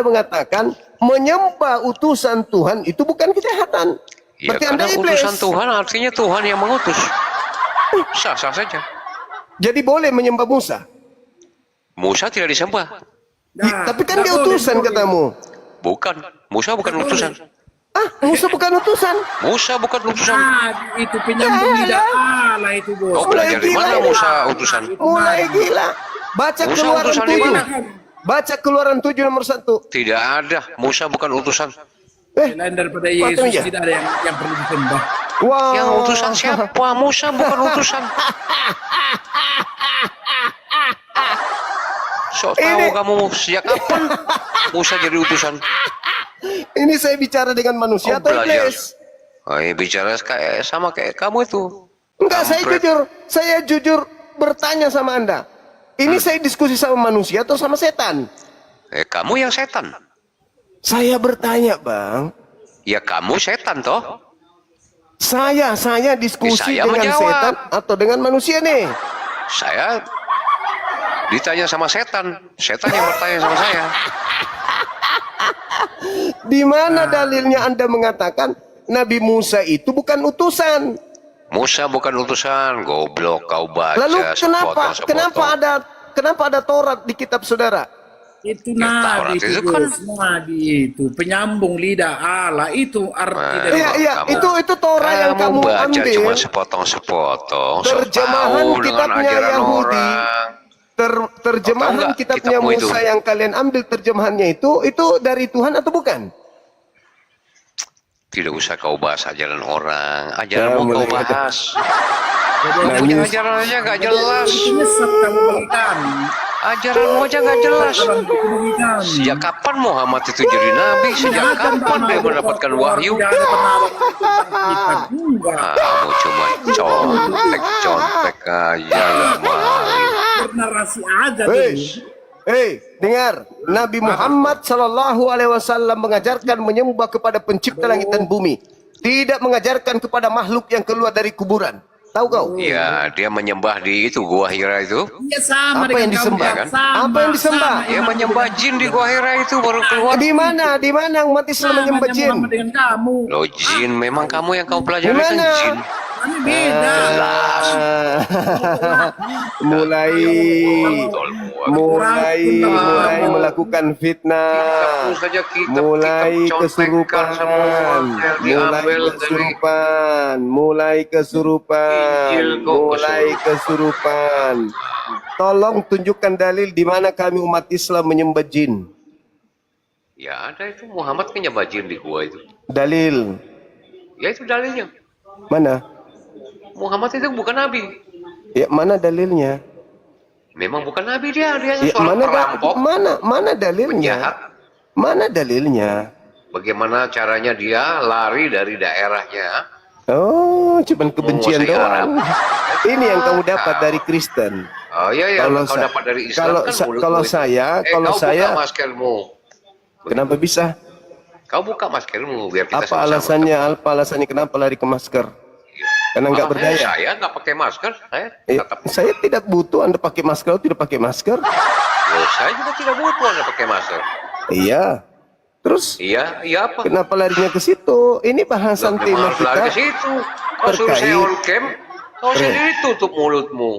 mengatakan menyembah utusan Tuhan itu bukan kejahatan? Ya, berarti Anda karena iblis. utusan Tuhan artinya Tuhan yang mengutus. Sah-sah saja. Jadi boleh menyembah Musa? Musa tidak disembah. Tapi kan dia utusan katamu. Bukan. Musa bukan utusan. Musa bukan utusan. Musa bukan utusan. Itu penyambung lidah Allah itu bos. Kau belajar di mana Musa utusan? Mulai gila. Baca Musa Keluaran utusan di 7. mana? Baca Keluaran 7 nomor 1. Tidak ada. Musa bukan utusan. Selain daripada Yesus patungnya. tidak ada yang perlu disembah. Wow. Yang utusan siapa? Musa bukan utusan. So tahu kamu sejak kapan Musa jadi utusan? Ini saya bicara dengan manusia atau belajar. iblis? Oh, bicara sama kayak kamu itu. Enggak, Kampret. saya jujur bertanya sama Anda. Ini saya diskusi sama manusia atau sama setan? Kamu yang setan. Saya bertanya, Bang. Ya kamu setan toh. Saya diskusi Saya dengan menjawab. setan atau dengan manusia nih? Saya ditanya sama setan. Setan yang bertanya sama saya. Di mana dalilnya Anda mengatakan Nabi Musa itu bukan utusan? Musa bukan utusan. Goblok kau baca. Lalu sepotong. kenapa ada Taurat di kitab saudara? Itu Ya, nabi Taurat itu, itu kan. bos. Nabi itu penyambung lidah Allah itu arti dari Iya, itu Taurat yang kamu baca ambil. cuma sepotong-sepotong. So Terjemahan tahu dengan kitabnya ajaran Yahudi. orang. Terjemahan Tahu nggak kitabnya kitabmu Musa itu? yang kalian ambil terjemahannya itu dari Tuhan atau bukan? Tidak usah kau bahas ajaran orang. Ya, Ajaranmu kau mulai bahas. Kau punya ajaran aja gak jelas. Nyesat kamu bagi kami. Ajaranmu aja gak jelas. Bagi kami. Sejak kapan Muhammad itu jadi nabi? Sejak kapan dia mendapatkan wahyu? Tidak ada penawaran tentang kita juga. Kamu cuma contek aja lemari. Bernarasi aja Hei, dengar. Nabi Muhammad Sallallahu Alaihi Wasallam mengajarkan menyembah kepada pencipta langit dan bumi. Tidak mengajarkan kepada makhluk yang keluar dari kuburan. Tahu kau? Ya, dia menyembah di itu Gua Hira itu. Iya sama Apa yang dengan kamu, disembah? kan? Sama, Apa yang disembah? sama. Dia menyembah jin di Gua Hira itu baru keluar. Di mana umat Islam menyembah jin? Sama dengan kamu. Loh jin, memang kamu yang kau pelajari Di kan mana? jin. Kami beda. mulai melakukan fitnah, Kitabmu saja kitab mulai contekan semua. mulai kesurupan. Tolong tunjukkan dalil di mana kami umat Islam menyembah jin. Ya ada itu Muhammad menyembah jin di gua itu. Dalil Ya itu dalilnya. mana? Muhammad itu bukan nabi. Ya mana dalilnya? Memang bukan nabi dia Ya, seorang perampok, mana dalilnya? penjahat. Mana dalilnya? Bagaimana caranya dia lari dari daerahnya? Oh, cuman kebencian Menguasai doang. Ini yang kamu dapat dari Kristen. Oh iya ya, Kalau kau sa- dapat dari Islam kalau kan sa- mulutmu kalau itu. saya- kau saya- buka maskermu. Kenapa bisa? Kau buka maskermu biar kita Apa alasannya kenapa lari ke masker? Karena nggak berdaya. Saya nggak pakai masker. Saya tetap. Saya tidak butuh Anda pakai masker atau tidak pakai masker. Loh, saya juga tidak butuh Anda pakai masker. Iya. Terus Iya apa? kenapa larinya ke situ? Ini bahasan Loh, tema harus lari ke kita. situ. Kau suruh saya on cam, kau sendiri tutup mulutmu.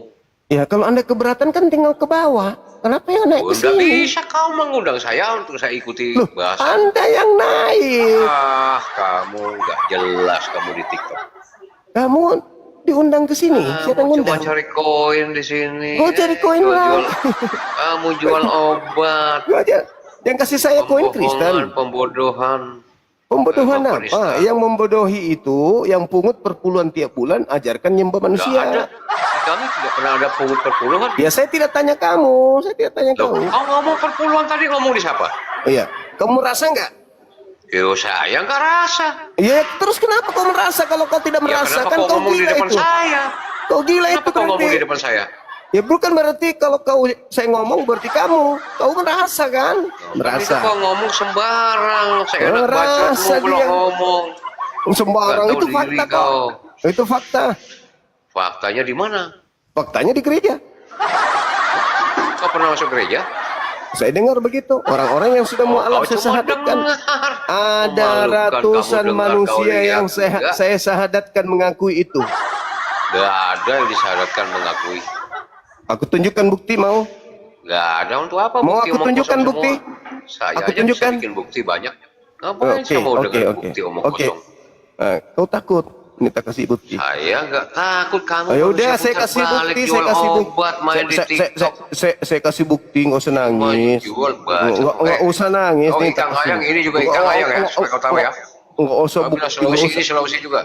Ya kalau Anda keberatan kan tinggal ke bawah. Kenapa yang naik ke Udah sini? bisa kau mengundang saya untuk saya ikuti Loh, bahasa. Anda yang naik. Ah, kamu nggak jelas kamu di TikTok. Kamu diundang ke sini. Siapa yang Kamu cuma undang? cari koin di sini. Gua cari koin Kau lah. Kamu jual obat. Gua aja. Yang kasih saya koin Kristen. Pembodohan. Pembodohan Apa, apa? penista? Yang membodohi itu, yang pungut perpuluhan tiap bulan, ajarkan nyembah Nggak ada. manusia. Di kami tidak pernah ada pungut perpuluhan. Ya saya tidak tanya kamu, saya tidak tanya Loh, kamu. kau ngomong perpuluhan tadi ngomong di siapa? Iya, kamu merasa nggak? Yo saya nggak rasa. Iya, terus kenapa kau merasa kalau kau tidak Ya merasa? kenapa Kan kau kau ngomong di gila depan itu. saya? Kau gila Kenapa itu kau ngomong di berarti. depan saya? Ya bukan berarti kalau saya ngomong berarti kau merasa kan? Itu Merasa. kau ngomong sembarang. Saya enak baca Merasa dulu belum dia. ngomong. Sembarang Nggak itu tahu fakta diri kok. Itu fakta. Faktanya di mana? Faktanya di gereja. Kau pernah masuk gereja? Saya dengar begitu. Orang-orang yang sudah mualaf Kau saya cuma sahadatkan. dengar. Ada Memalukan ratusan kamu dengar, manusia kau lihat yang juga. saya sahadatkan mengakui itu. Gak ada yang disyaratkan mengakui. Aku tunjukkan bukti mau? Gak ada untuk apa Mau bukti aku omong tunjukkan kosong bukti? semua. Saya Aku aja tunjukkan. bisa bikin bukti banyak. Ngapain saya mau dengar oke. bukti omong Oke. kosong? Kau takut minta kasih bukti? Saya nggak takut kamu. Oh, ya udah, manusia saya putar kasih balik, bukti, jual saya kasih bukti. obat, main di TikTok. Saya kasih bukti, nggak usah nangis. Jual baju. Nggak usah nangis. Oh, nih, ikan tak kasih. ayang ini juga ikan ayang ya, supaya kau tahu ya. Nggak usah Kau bilang bukti, Sulawesi ini Sulawesi juga.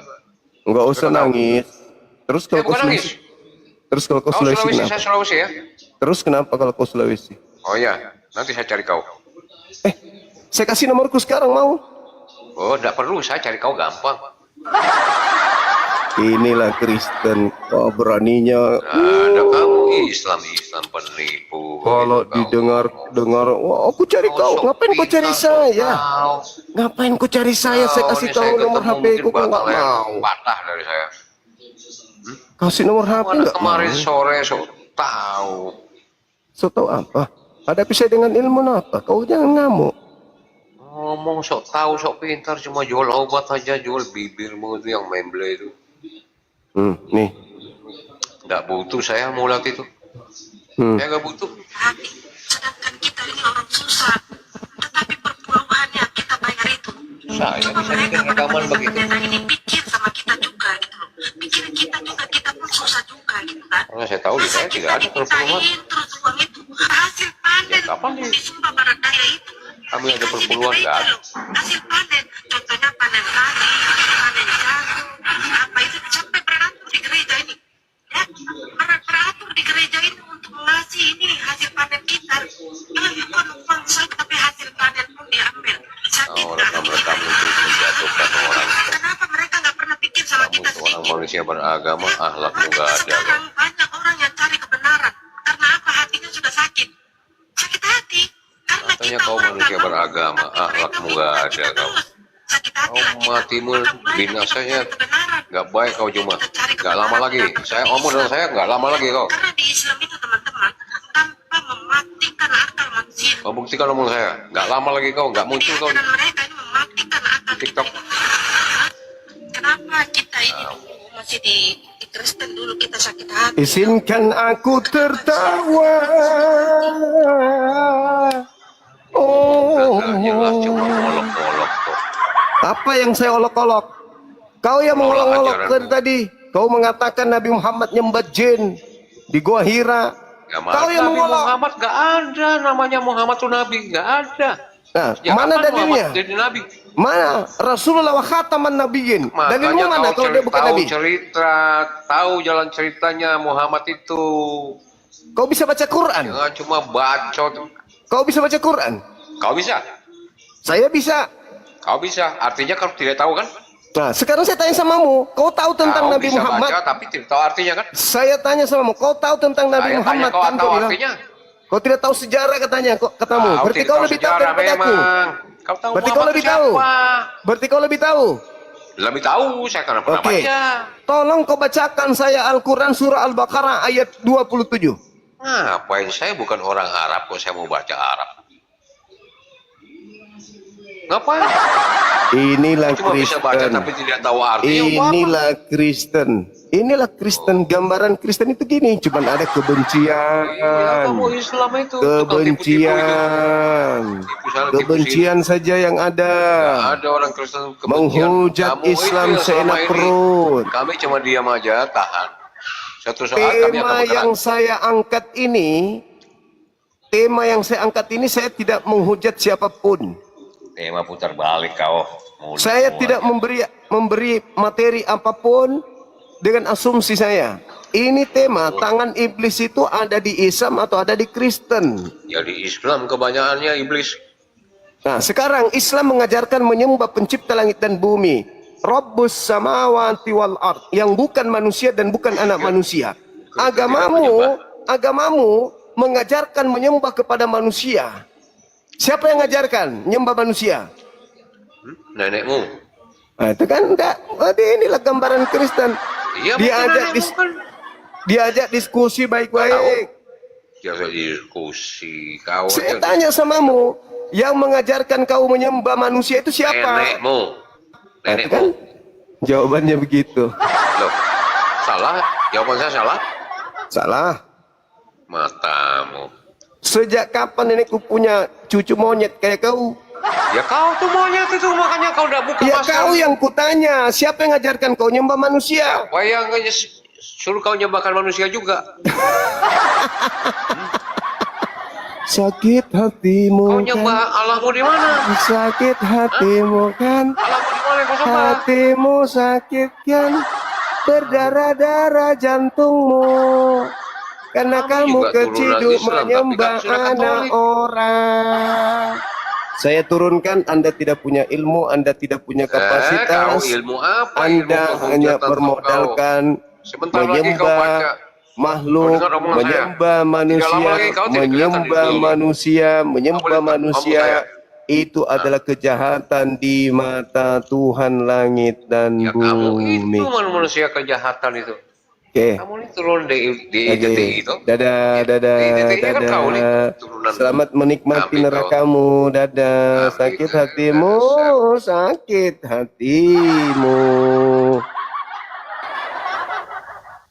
nggak usah nangis. Terus kalau kau Bukan nangis. Sulawesi, terus kalau kau Oh, Sulawesi Sulawesi, kenapa? saya Sulawesi ya. Terus kenapa kalau kau Sulawesi? Oh iya, nanti saya cari kau. Saya kasih nomorku sekarang mau? Oh, tidak perlu, saya cari kau gampang. Inilah Kristen, beraninya. Ada kamu Islam penipu. Kalau didengar, wah, aku cari kau. Ngapain kau cari saya? Ngapain kau cari saya? Saya kasih tahu nomor HP ku, kau nggak mau. Patah dari saya. Kasih nomor HP nggak mau. Kemarin sore tahu. So tahu apa? Hadapi saya dengan ilmu apa? Kau jangan ngamuk. Ngomong sok tahu, sok pintar, cuma jual obat aja, jual bibirmu itu yang memble itu. Nih. Nggak butuh saya mulat itu. Saya nggak butuh. Sedangkan kita ini orang susah, tetapi perpuluhannya kita bayar itu. Saya bisa bikin rekaman begitu. Mereka ini pikir sama kita juga gitu loh. Pikiran kita juga, kita pun susah juga gitu kan. Karena saya tahu di saya tidak ada perpuluhan. Terus uang itu hasil panen. Kapan nih? Di Sumba Barat Daya itu. Kami ada perpuluhan nggak ada. Hasil panen, contohnya panen padi, panen jagung, apa itu sampai beratur di gereja ini. Ya, beratur di gereja ini untuk mengasih ini hasil panen kita. Bukan uang saya, tapi hasil panen pun diambil. Orang merekam untuk menjatuhkan orang. Kenapa mereka nggak pernah pikir sama Kamu kita itu orang sedikit? manusia beragama, akhlakmu nggak ada. Sekarang banyak orang yang cari kebenaran. Karena apa? Hatinya sudah sakit. Sakit hati. Karena Katanya kita kau orang manusia nggak mau, beragama, tapi akhlakmu mereka nggak minta ada kita kau. terus. Sakit hati Kau lah kita. matimu Maka banyak binasanya kita kebenaran. nggak baik kau cuma. Nggak lama lagi. Saya omong dengan saya nggak lama lagi kau. Karena di Islam itu teman-teman, tanpa mematikan akal manusia. Kau buktikan omong saya. Nggak lama lagi kau nggak muncul kau. Ajaran mereka ini mematikan akal TikTok. Kenapa kita ini dulu masih di Kristen dulu kita sakit hati? Izinkan aku tertawa. Jelas cuma olok-olok kok. Apa yang saya olok-olok? Kau yang mengolok-olok tadi. Kau mengatakan Nabi Muhammad nyembah jin di Gua Hira. Kau yang Nabi mengolok. Muhammad nggak ada namanya Muhammad tuh Nabi, nggak ada. Nah, Ya, mana kapan dalilnya? Muhammad jadi Nabi? Mana? Rasulullah wa khataman nabiyyin. Dalilmu Makanya mana kau kalau dia bukan tahu nabi? cerita, tahu jalan ceritanya Muhammad itu. Kau bisa baca Quran? Jangan cuma bacot. Kau bisa baca Quran? Kau bisa? Saya bisa. Kau bisa. Artinya kau tidak tahu kan? Nah, sekarang saya tanya samamu, kau tahu tentang Kau Nabi bisa Muhammad? baca tapi tidak tahu artinya kan? Saya tanya samamu, kau tahu tentang Nabi Saya Muhammad? tanya kau Kan tahu kau bilang, artinya? kau tidak tahu sejarah katanya, katamu. Berarti tidak kau tahu lebih tahu sejarah daripada aku. memang. Kau tahu Berarti kau Muhammad lebih itu tahu. siapa? Berarti kau lebih tahu. Lebih tahu, saya karena pernah Oke. baca. Tolong kau bacakan saya Al-Quran surah Al-Baqarah ayat 27. Ngapain saya bukan orang Arab kok saya mau baca Arab? Ngapain? Inilah Cuma bisa baca Kristen. tapi tidak tahu artinya. Inilah Kristen. Inilah Kristen. Gambaran Kristen itu gini. Cuman ada Iya, kebencian. kamu Islam itu tukang tipu-tipu itu. Kebencian. Tipu sana, tipu Kebencian saja yang ada. sini. Ada orang Kristen kebencian. Menghujat Kamu itu Islam yang seenak selama ini, perut. Kami cuma diam aja, tahan. Suatu saat kami akan Tema yang bergerak. saya angkat ini, saya tidak menghujat siapapun. Tema putar balik kau. Saya tidak memberi materi apapun dengan asumsi saya. Ini tema tangan iblis itu ada di Islam atau ada di Kristen. Ya di Islam kebanyakannya iblis. Nah, sekarang Islam mengajarkan menyembah pencipta langit dan bumi. Rabbus samawati wal ard, yang bukan manusia dan bukan anak manusia. Agamamu mengajarkan menyembah kepada manusia. Siapa yang mengajarkan menyembah manusia? Nenekmu. Nah, itu kan enggak. Inilah gambaran Kristen. Iya, Diajak diskusi baik-baik. Jangan diskusi kau. Saya aja. tanya samamu, yang mengajarkan kau menyembah manusia itu siapa? Nenekmu. Nah, itu kan jawabannya begitu. Loh, salah? Jawaban saya salah? Salah. Matamu. Sejak kapan nenekku punya cucu monyet kayak kau? Ya kau tuh monyet itu, makanya kau udah buka Ya masker. kau yang kutanya, siapa yang ngajarkan kau nyembah manusia? Wah, yang suruh kau nyembahkan manusia juga. Sakit hatimu Kau kan, nyembah Allahmu di mana? sakit hatimu kan, Allahmu di mana yang kau sembah? hatimu sakit kan, berdarah-darah jantungmu. Karena Kamu kamu juga keciduk turunan Islam, tapi menyembah kamu sudah anak Katolik. orang. Saya turunkan, Anda tidak punya ilmu, Anda tidak punya Kau kapasitas, ilmu apa? Ilmu Anda hanya penghujatan bermodalkan Sebentar lagi kau menyembah baca. makhluk, Kau dengar omongan saya? menyembah Tidak manusia, lama lagi kau tidak kelihatan di menyembah dunia ini. manusia, menyembah Kau boleh manusia. ngomong Itu adalah kejahatan di mata Tuhan langit dan Ya kamu bumi. itu manusia kejahatan itu. Oke. Kamu ini turun di Oke. ITTI itu. Dadah, Di dadah, ITTI kan dadah. kau nih turunan. Selamat menikmati Kami nerakamu. Dadah. Kami Sakit ke hatimu, sakit hatimu.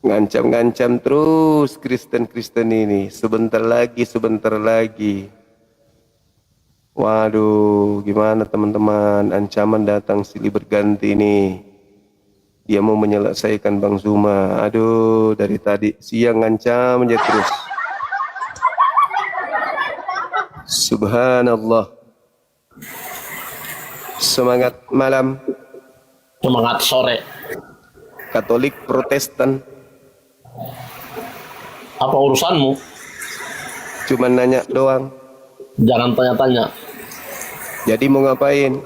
Ngancam-ngancam terus Kristen-Kristen ini. Sebentar lagi, sebentar lagi. Waduh, gimana teman-teman? Ancaman datang silih berganti nih. Dia mau menyelesaikan Bang Zuma. Aduh, dari tadi siang ngancam aja terus. Subhanallah. Semangat malam. Semangat sore. Katolik Protestan. Apa urusanmu? Cuman nanya doang. Jangan tanya-tanya. Jadi mau ngapain?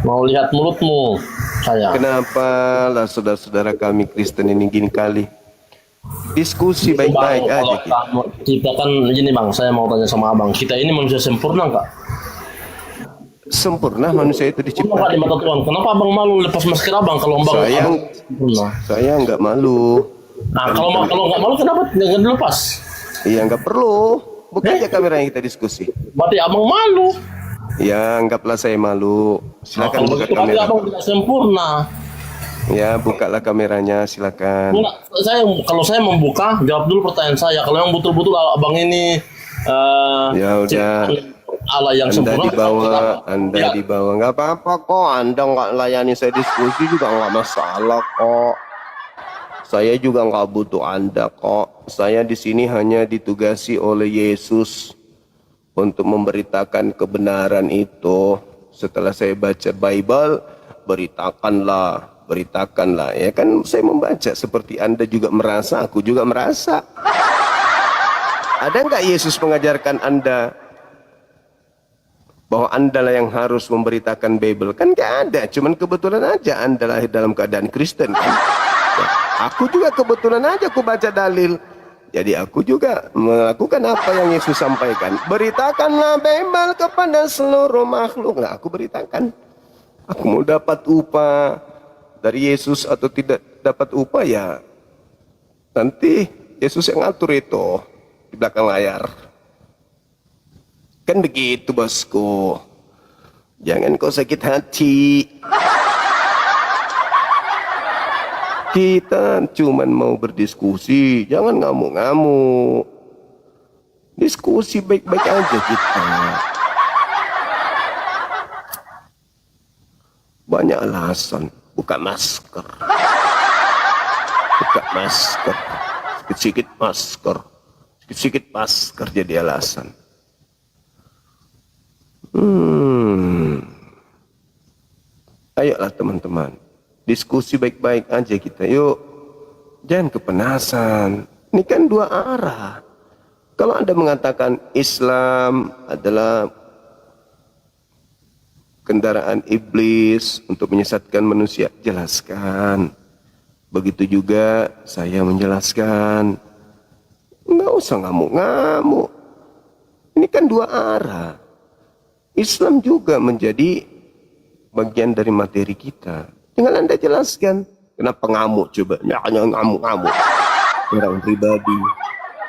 Mau lihat mulutmu, saya. Kenapa lah saudara-saudara kami Kristen ini gini kali? Diskusi baik-baik Bang, aja kalau kita. kita kan gini bang, saya mau tanya sama abang, kita ini manusia sempurna nggak? Sempurna manusia itu Sempurna nggak di diciptakan. mata Tuhan? Kenapa abang malu lepas masker abang kalau abang sempurna? Saya nggak malu. Nah kalau nggak malu kenapa jangan dilepas? Iya nggak perlu. Buka aja kamera yang kita diskusi. Berarti abang malu. Ya anggaplah saya malu. Silakan Kalau buka begitu berarti kamera. abang tidak sempurna. Ya bukalah kameranya silakan. Enggak, kalau saya membuka, jawab dulu pertanyaan saya. Kalau yang betul-betul abang ini Ya udah. Allah yang Anda sempurna. dibawa, Anda Ya. dibawa. Nggak apa-apa kok. Anda nggak layani saya diskusi juga nggak masalah kok. Saya juga nggak butuh Anda kok. Saya di sini hanya ditugasi oleh Yesus untuk memberitakan kebenaran itu. Setelah saya baca Bible, beritakanlah. Ya kan saya membaca seperti Anda juga merasa, aku juga merasa. Ada nggak Yesus mengajarkan Anda bahwa Anda lah yang harus memberitakan Bible? Kan nggak ada, cuman kebetulan aja Anda lahir dalam keadaan Kristen kan. Ya, aku juga kebetulan aja aku baca dalil. Jadi aku juga melakukan apa yang Yesus sampaikan. Beritakanlah Bible kepada seluruh makhluk. Nah, aku beritakan. Aku mau dapat upah dari Yesus atau tidak dapat upah ya nanti Yesus yang ngatur itu di belakang layar. Kan begitu bosku. Jangan kau sakit hati. Kita cuman mau berdiskusi, jangan ngamuk-ngamuk. Diskusi baik-baik aja kita. Banyak alasan. Buka masker. Buka masker. Sedikit masker. Sedikit masker jadi alasan. Ayolah teman-teman. Diskusi baik-baik aja kita. Yuk. Jangan kepanasan. Ini kan dua arah. Kalau Anda mengatakan Islam adalah kendaraan iblis untuk menyesatkan manusia, jelaskan. Begitu juga saya menjelaskan. Nggak usah ngamuk-ngamuk. Ini kan dua arah. Islam juga menjadi bagian dari materi kita. Tinggal Anda jelaskan. Kenapa ngamuk coba? Jangan ngamuk-ngamuk. Orang pribadi.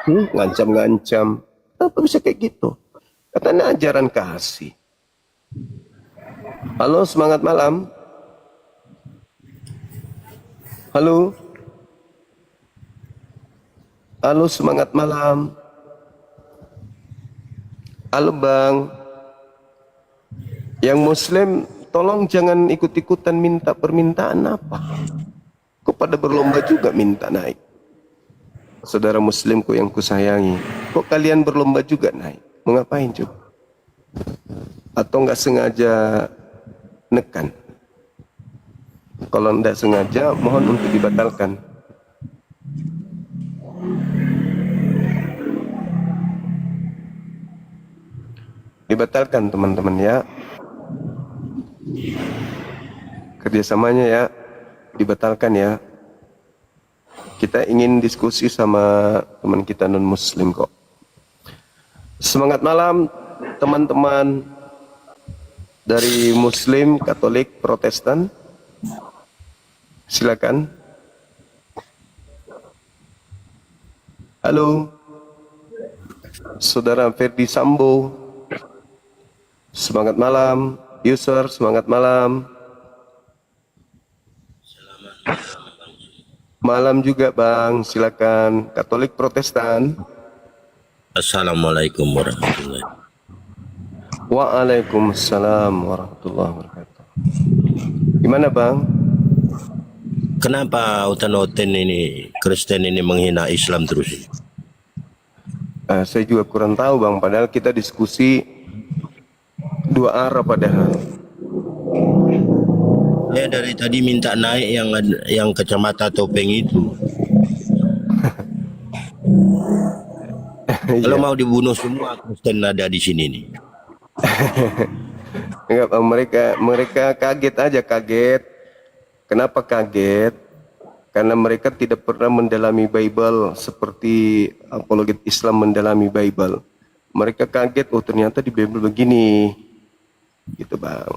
Ngancam-ngancam. Apa bisa kayak gitu? Katanya ajaran kasih. Halo, semangat malam. Halo. Halo, semangat malam. Halo Bang, yang Muslim tolong jangan ikut-ikutan minta permintaan apa. Kok pada berlomba juga minta naik? Saudara Muslimku yang kusayangi, kok kalian berlomba juga naik? Mau ngapain coba? Atau nggak sengaja nekan? Kalau nggak sengaja, mohon untuk dibatalkan. Dibatalkan teman-teman ya. Kerjasamanya ya, dibatalkan ya. Kita ingin diskusi sama teman kita non-muslim kok. Semangat malam teman-teman dari Muslim, Katolik, Protestan. Silakan. Halo. Saudara Ferdi Sambo. Semangat malam. User, semangat malam. Malam juga Bang, silakan. Katolik, Protestan. Assalamualaikum warahmatullahi wabarakatuh. Waalaikumsalam warahmatullahi wabarakatuh. Gimana Bang? Kenapa Utan-Oten ini Kristen ini menghina Islam terus ini? Saya juga kurang tahu Bang, padahal kita diskusi dua arah padahal. Ya dari tadi minta naik yang kacamata topeng itu. Kalau mau dibunuh semua Kristen ada di sini nih. Enggak, Bang, mereka kaget aja, kaget. Kenapa kaget? Karena mereka tidak pernah mendalami Bible seperti apologet Islam mendalami Bible. Mereka kaget, oh ternyata di Bible begini. Gitu Bang.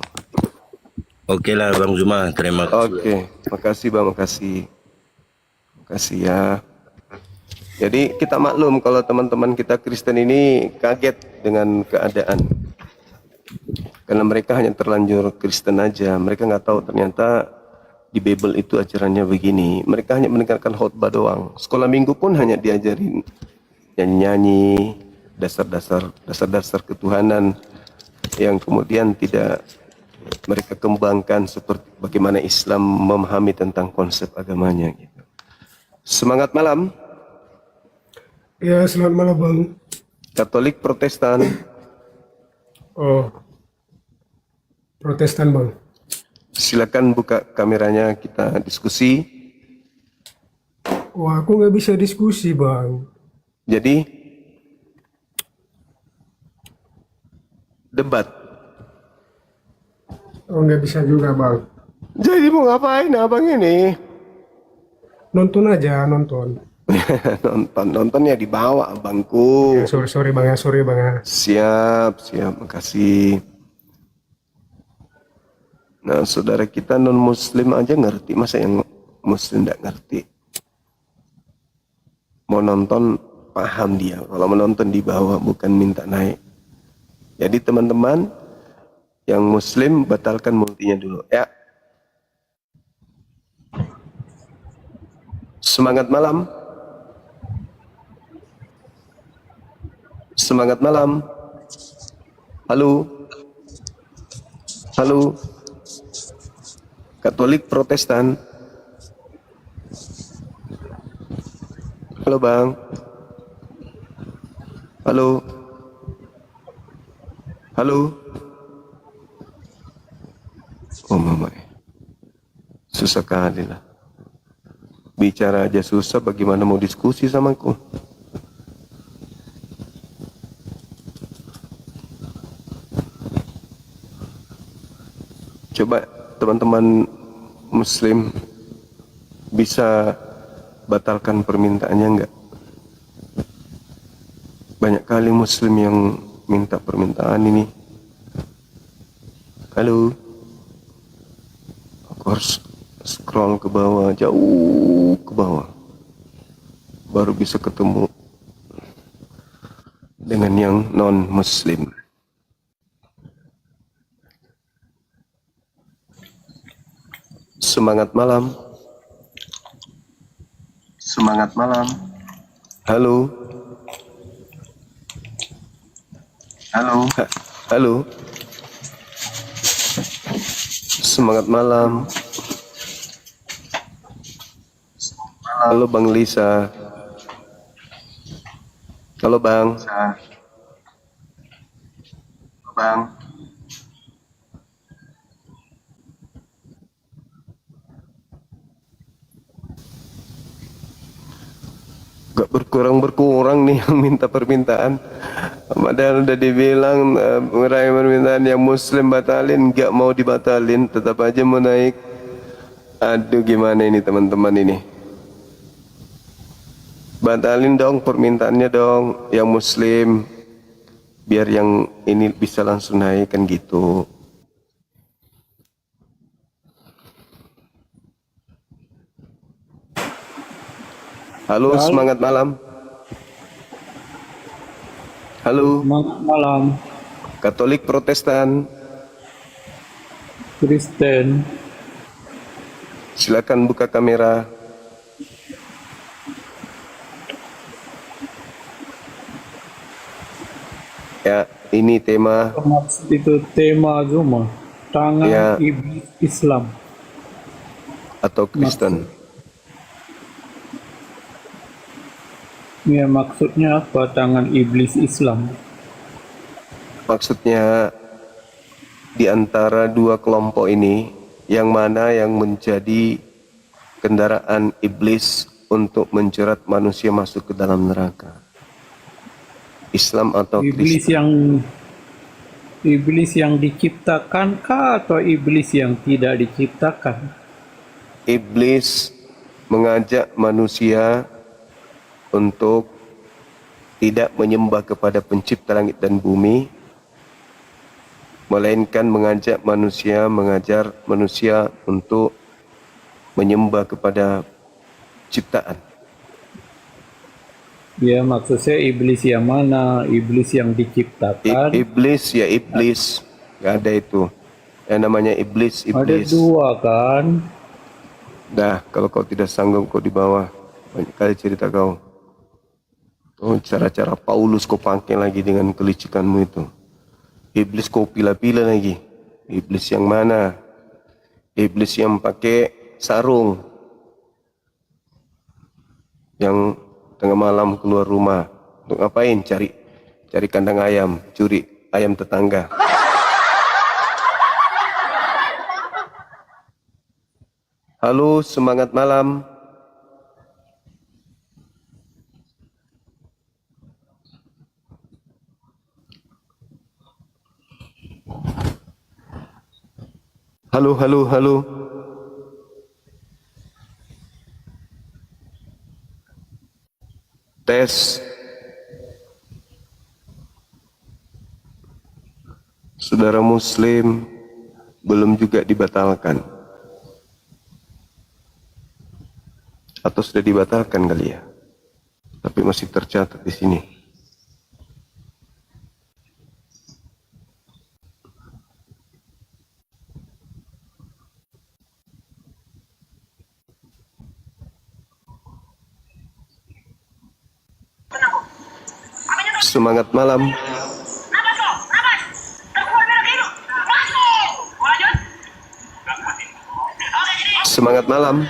Oke lah Bang Zuma, terima kasih. Oke, makasih Bang, makasih. Makasih ya. Jadi kita maklum kalau teman-teman kita Kristen ini kaget dengan keadaan. Karena mereka hanya terlanjur Kristen aja, mereka nggak tahu ternyata di Bible itu ajarannya begini. Mereka hanya mendengarkan khotbah doang. Sekolah minggu pun hanya diajarin nyanyi-nyanyi, dasar-dasar ketuhanan yang kemudian tidak mereka kembangkan seperti bagaimana Islam memahami tentang konsep agamanya gitu. Semangat malam. Ya, selamat malam Bang. Katolik, Protestan. Oh, Protestan Bang. Silakan buka kameranya, kita diskusi. Wah, aku nggak bisa diskusi Bang. Jadi debat. Oh, nggak bisa juga Bang. Jadi mau ngapain abang ini? Nonton aja, nonton. Nontonnya di bawah abangku. Ya, sorry Bang ya, sorry Bang ya. Siap, makasih. Nah, saudara kita non-muslim aja ngerti, masa yang muslim tidak ngerti? Mau nonton, paham dia. Kalau menonton di bawah, bukan minta naik. Jadi teman-teman, yang muslim batalkan multinya dulu, ya. Semangat malam. Semangat malam. Halo. Halo. Katolik, Protestan. Halo Bang. Halo. Halo. Oh mama, susah kali lah. Bicara aja susah, bagaimana mau diskusi sama aku? Coba teman-teman muslim bisa batalkan permintaannya enggak? Banyak kali muslim yang minta permintaan ini. Halo. Aku harus scroll ke bawah, jauh ke bawah, baru bisa ketemu dengan yang non-muslim. Semangat malam. Semangat malam. Halo. Halo. Halo. Semangat malam. Halo Bang Lisa. Halo Bang. Bang. Gak berkurang-berkurang nih yang minta permintaan. Padahal udah dibilang meraih permintaan yang muslim batalin, gak mau dibatalin, tetap aja mau naik. Aduh gimana ini teman-teman ini. Batalin dong permintaannya dong yang muslim. Biar yang ini bisa langsung naik kan gitu. Halo, semangat malam. Halo. Semangat malam. Katolik Protestan. Kristen. Silakan buka kamera. Ya, ini tema. Maksud itu tema Zuma. Tangan Ya. iblis Islam. Atau Kristen. Ya, maksudnya apa tangan iblis Islam? Maksudnya di antara dua kelompok ini yang mana yang menjadi kendaraan iblis untuk menjerat manusia masuk ke dalam neraka? Islam atau Kristen? Iblis yang diciptakan kah atau iblis yang tidak diciptakan? Iblis mengajak manusia untuk tidak menyembah kepada pencipta langit dan bumi, melainkan mengajar manusia untuk menyembah kepada ciptaan. Ya, maksud saya iblis yang mana? Iblis yang diciptakan? Iblis ya iblis, nggak ada itu. Yang namanya iblis. Ada dua kan? Dah, kalau kau tidak sanggup kau di bawah. Banyak kali cerita kau. Oh, cara-cara Paulus kau pakai lagi dengan kelicikanmu itu. Iblis kau pilih-pilih lagi. Iblis yang mana? Iblis yang pakai sarung. Yang tengah malam keluar rumah. Untuk ngapain? Cari kandang ayam. Curi ayam tetangga. Halo, semangat malam. Halo, halo, halo. Tes. Saudara Muslim belum juga dibatalkan. Atau sudah dibatalkan kali ya. Tapi masih tercatat di sini. Semangat malam. Semangat malam.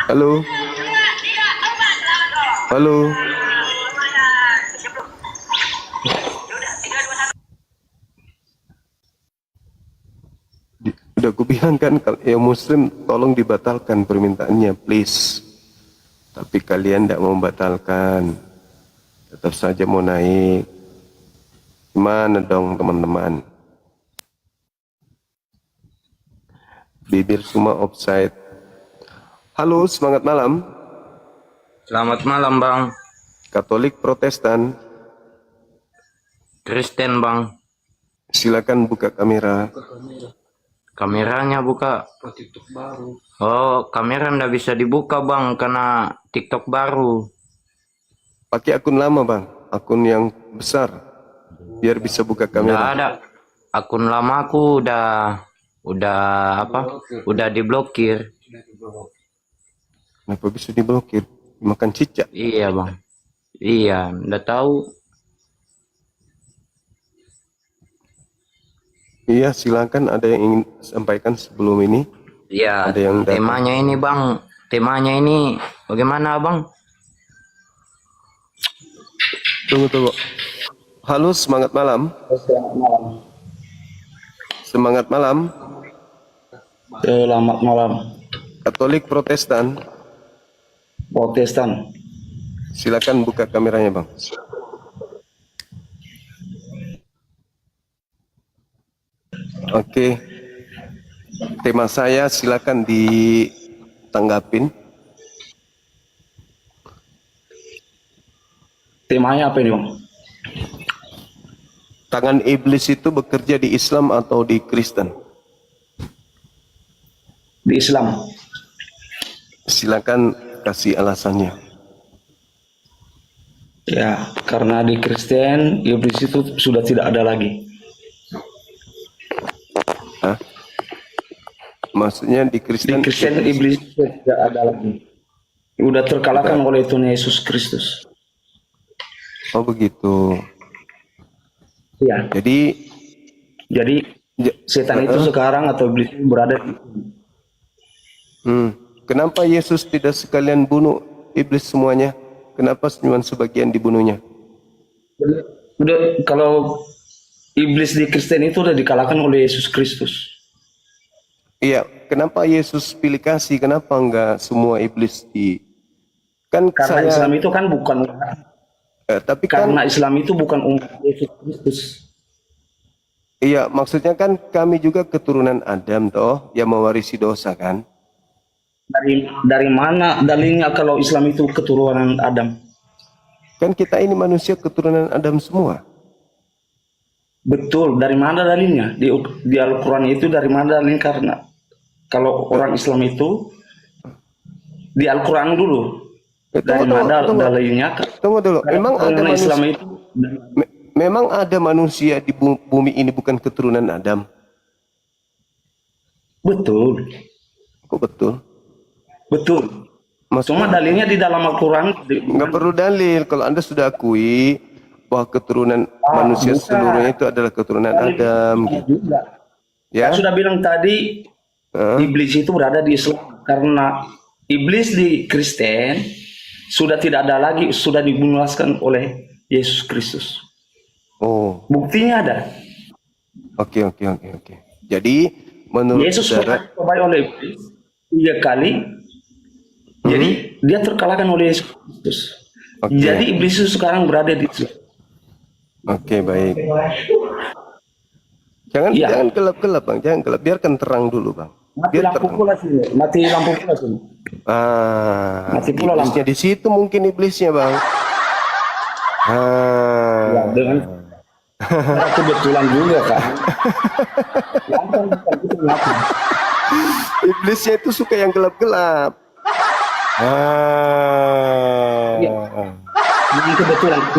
Halo. Halo. Udah aku bilang kan, kalau yang muslim tolong dibatalkan permintaannya, please. Tapi kalian tidak mau membatalkan, tetap saja mau naik. Gimana dong teman-teman? Bibir semua offside. Halo, semangat malam. Selamat malam, Bang. Katolik Protestan. Kristen, Bang. Silakan buka kamera. Kameranya buka. Oh, kamera ndak bisa dibuka, Bang, karena TikTok baru. Pakai akun lama, Bang. Akun yang besar. Biar bisa buka kamera. Nggak ada. Akun lama aku udah apa? Udah diblokir. Kenapa bisa diblokir? Makan cicak? Iya, Bang. Iya, udah tahu. Iya, silakan ada yang ingin sampaikan sebelum ini. Iya, Ada yang datang. temanya ini Bang. Temanya ini bagaimana Bang? Tunggu. Halo, semangat malam. Semangat malam. Selamat malam. Katolik Protestan. Protestan. Silakan buka kameranya, Bang. Oke. Tema saya silakan ditanggapin. Temanya apa ini, Bang? Tangan iblis itu bekerja di Islam atau di Kristen? Di Islam. Silakan kasih alasannya. Ya, karena di Kristen iblis itu sudah tidak ada lagi. Hah? Maksudnya di Kristen? Di Kristen iblis sudah tidak ada lagi. Sudah terkalahkan oleh Tuhan Yesus Kristus. Oh begitu. Ya. Jadi setan itu sekarang atau iblis itu berada di Kenapa Yesus tidak sekalian bunuh iblis semuanya? Kenapa cuma sebagian dibunuhnya? Udah, kalau iblis di Kristen itu sudah dikalahkan oleh Yesus Kristus. Iya, kenapa Yesus pilih kasih? Kenapa enggak semua iblis di? Kan karena Islam itu kan bukan. Tapi karena Islam itu bukan umat Yesus Kristus. Iya, maksudnya kan kami juga keturunan Adam toh, yang mewarisi dosa kan? Dari mana dalilnya kalau Islam itu keturunan Adam? Kan kita ini manusia keturunan Adam semua. Betul, dari mana dalilnya? Di Al-Quran itu dari mana dalilnya? Karena kalau orang Islam itu di Al-Quran dulu. Dari mana dalilnya? Tunggu dulu, memang ada manusia, Islam itu memang ada manusia di bumi ini bukan keturunan Adam? Betul. Kok betul? Betul. Maksudnya, cuma dalilnya di dalam Al-Quran. Nggak perlu dalil. Kalau Anda sudah akui bahwa keturunan manusia seluruhnya itu adalah keturunan Adam. Gitu. Ya? Saya sudah bilang tadi, iblis itu berada di Islam. Karena iblis di Kristen sudah tidak ada lagi, sudah dibunaskan oleh Yesus Kristus. Oh. Buktinya ada. Oke. Jadi menurut Yesus saudara, dicobai oleh iblis 3 kali. Jadi dia terkalahkan oleh Yesus Kristus. Jadi iblis itu sekarang berada di Islam. Oke, baik. Jangan gelap-gelap, Bang. Jangan gelap. Biarkan terang dulu, Bang. Mati lampu pula sini. Mati lampu pula sini. Mati pula iblisnya di situ mungkin iblisnya, Bang. Ya, dengan kebetulan juga kan. Iblisnya itu suka yang gelap-gelap. Yang kebetulan itu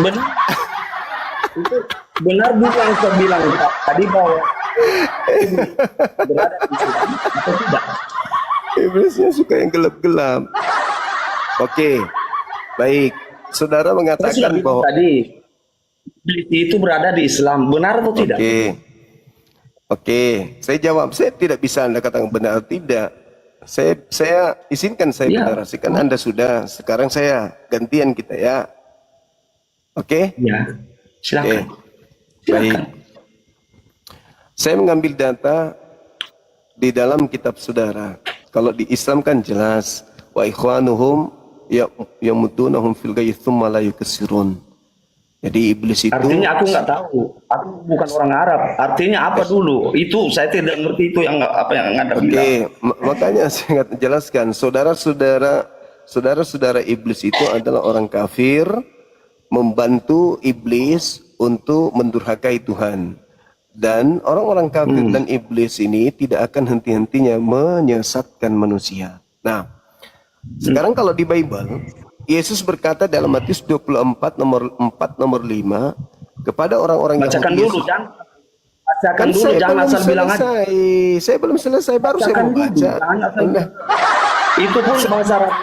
benar juga yang saya bilang tadi bahwa berada di situ atau tidak. Iblisnya suka yang gelap-gelap. Oke, baik. Saudara mengatakan bahwa tadi iblis itu berada di Islam, benar atau tidak? Oke, saya jawab. Saya tidak bisa Anda katakan benar atau tidak. Saya izinkan saya deklarasikan. Anda sudah. Sekarang saya gantian kita ya. Oke? Ya. Silakan. Baik. Saya mengambil data di dalam kitab saudara. Kalau di Islam kan jelas wa ikhwanuhum yamutunahum fil ghayyi tsumma la yukasirun. Jadi iblis itu artinya aku nggak tahu. Aku bukan orang Arab. Artinya apa dulu? Itu saya tidak ngerti itu yang apa yang Anda bilang. Makanya saya jelaskan. Saudara-saudara iblis itu adalah orang kafir membantu iblis untuk mendurhakai Tuhan. Dan orang-orang kafir dan iblis ini tidak akan henti-hentinya menyesatkan manusia. Nah, sekarang kalau di Bible, Yesus berkata dalam Matius 24 nomor 4 nomor 5 kepada orang-orang Yahudi. Bacakan dulu, bacakan dulu, jangan asal bilang aja. Saya belum selesai, baru saya mau baca. Itu pun bahasa Arab.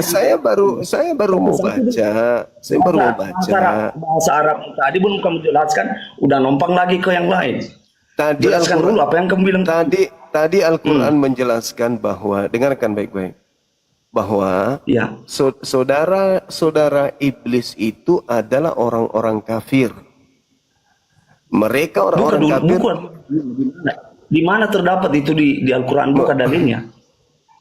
saya baru mau baca. Saya baru mau baca. Bahasa Arab tadi belum kamu jelaskan, udah numpang lagi ke yang lain. Tadi Jelaskan dulu apa yang kamu bilang. Tadi Al-Quran menjelaskan bahwa, dengarkan baik-baik, bahwa saudara-saudara iblis itu adalah orang-orang kafir. Mereka orang-orang kafir. Di mana terdapat itu di Al-Quran, bukan dalilnya?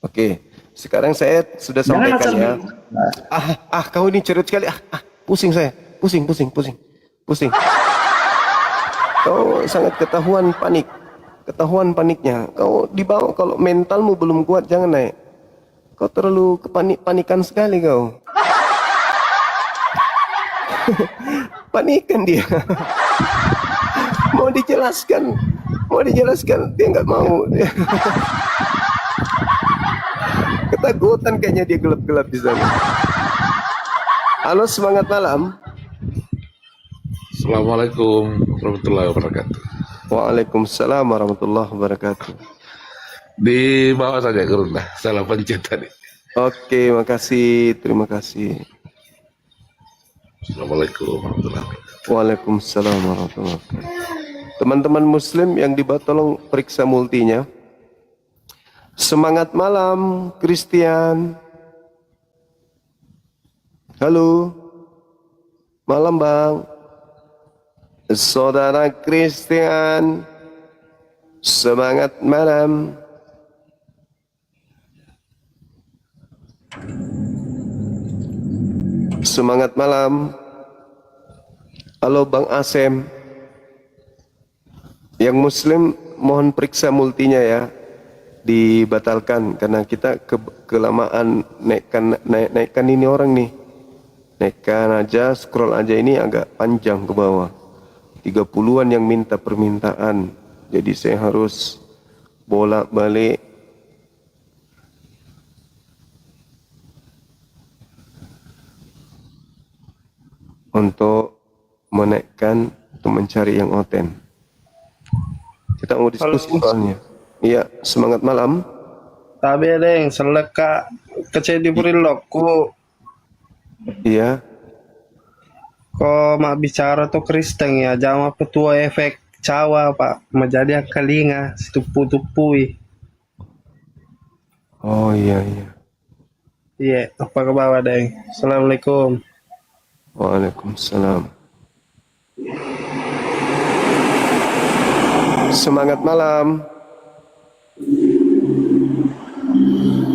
Oke, sekarang saya sudah sampaikan ya. Kau ini cerut sekali. Pusing saya. Pusing. Kau sangat ketahuan paniknya. Kau dibawa, kalau mentalmu belum kuat jangan naik. Kau terlalu panikan sekali kau. Panikan dia. Mau dijelaskan dia nggak mau. Ketakutan kayaknya dia, gelap-gelap di sana. Halo, semangat malam. Assalamualaikum warahmatullahi wabarakatuh. Waalaikumsalam warahmatullahi wabarakatuh. Di bawah saja Gurunda, salah pencet tadi. Oke, makasih, terima kasih. Assalamualaikum warahmatullahi wabarakatuh. Waalaikumsalam warahmatullahi wabarakatuh. Teman-teman muslim yang dibawa, tolong periksa multinya. Semangat malam, Christian. Halo. Malam, Bang. Saudara Christian. Semangat malam. Semangat malam. Halo, Bang Asem. Yang muslim mohon periksa multinya ya, dibatalkan karena kita kelamaan naikkan ini orang nih. Naikkan aja, scroll aja, ini agak panjang ke bawah. 30-an yang minta permintaan. Jadi saya harus bolak-balik. Untuk menaikkan, untuk mencari yang oten. Kita mau diskusi soalnya. Iya, semangat malam. Tabi deng, seleka kecil di Burilokku. Iya. Kok mak bicara tuh Kristen ya, jama petua efek cawa pak, menjadi akalinga tupu-tupui. Oh iya. Iya, apa ke bawah deng. Assalamualaikum. Waalaikumsalam. Semangat malam.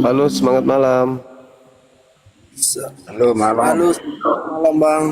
Halo, semangat malam. Halo, malam. Halo, malam bang.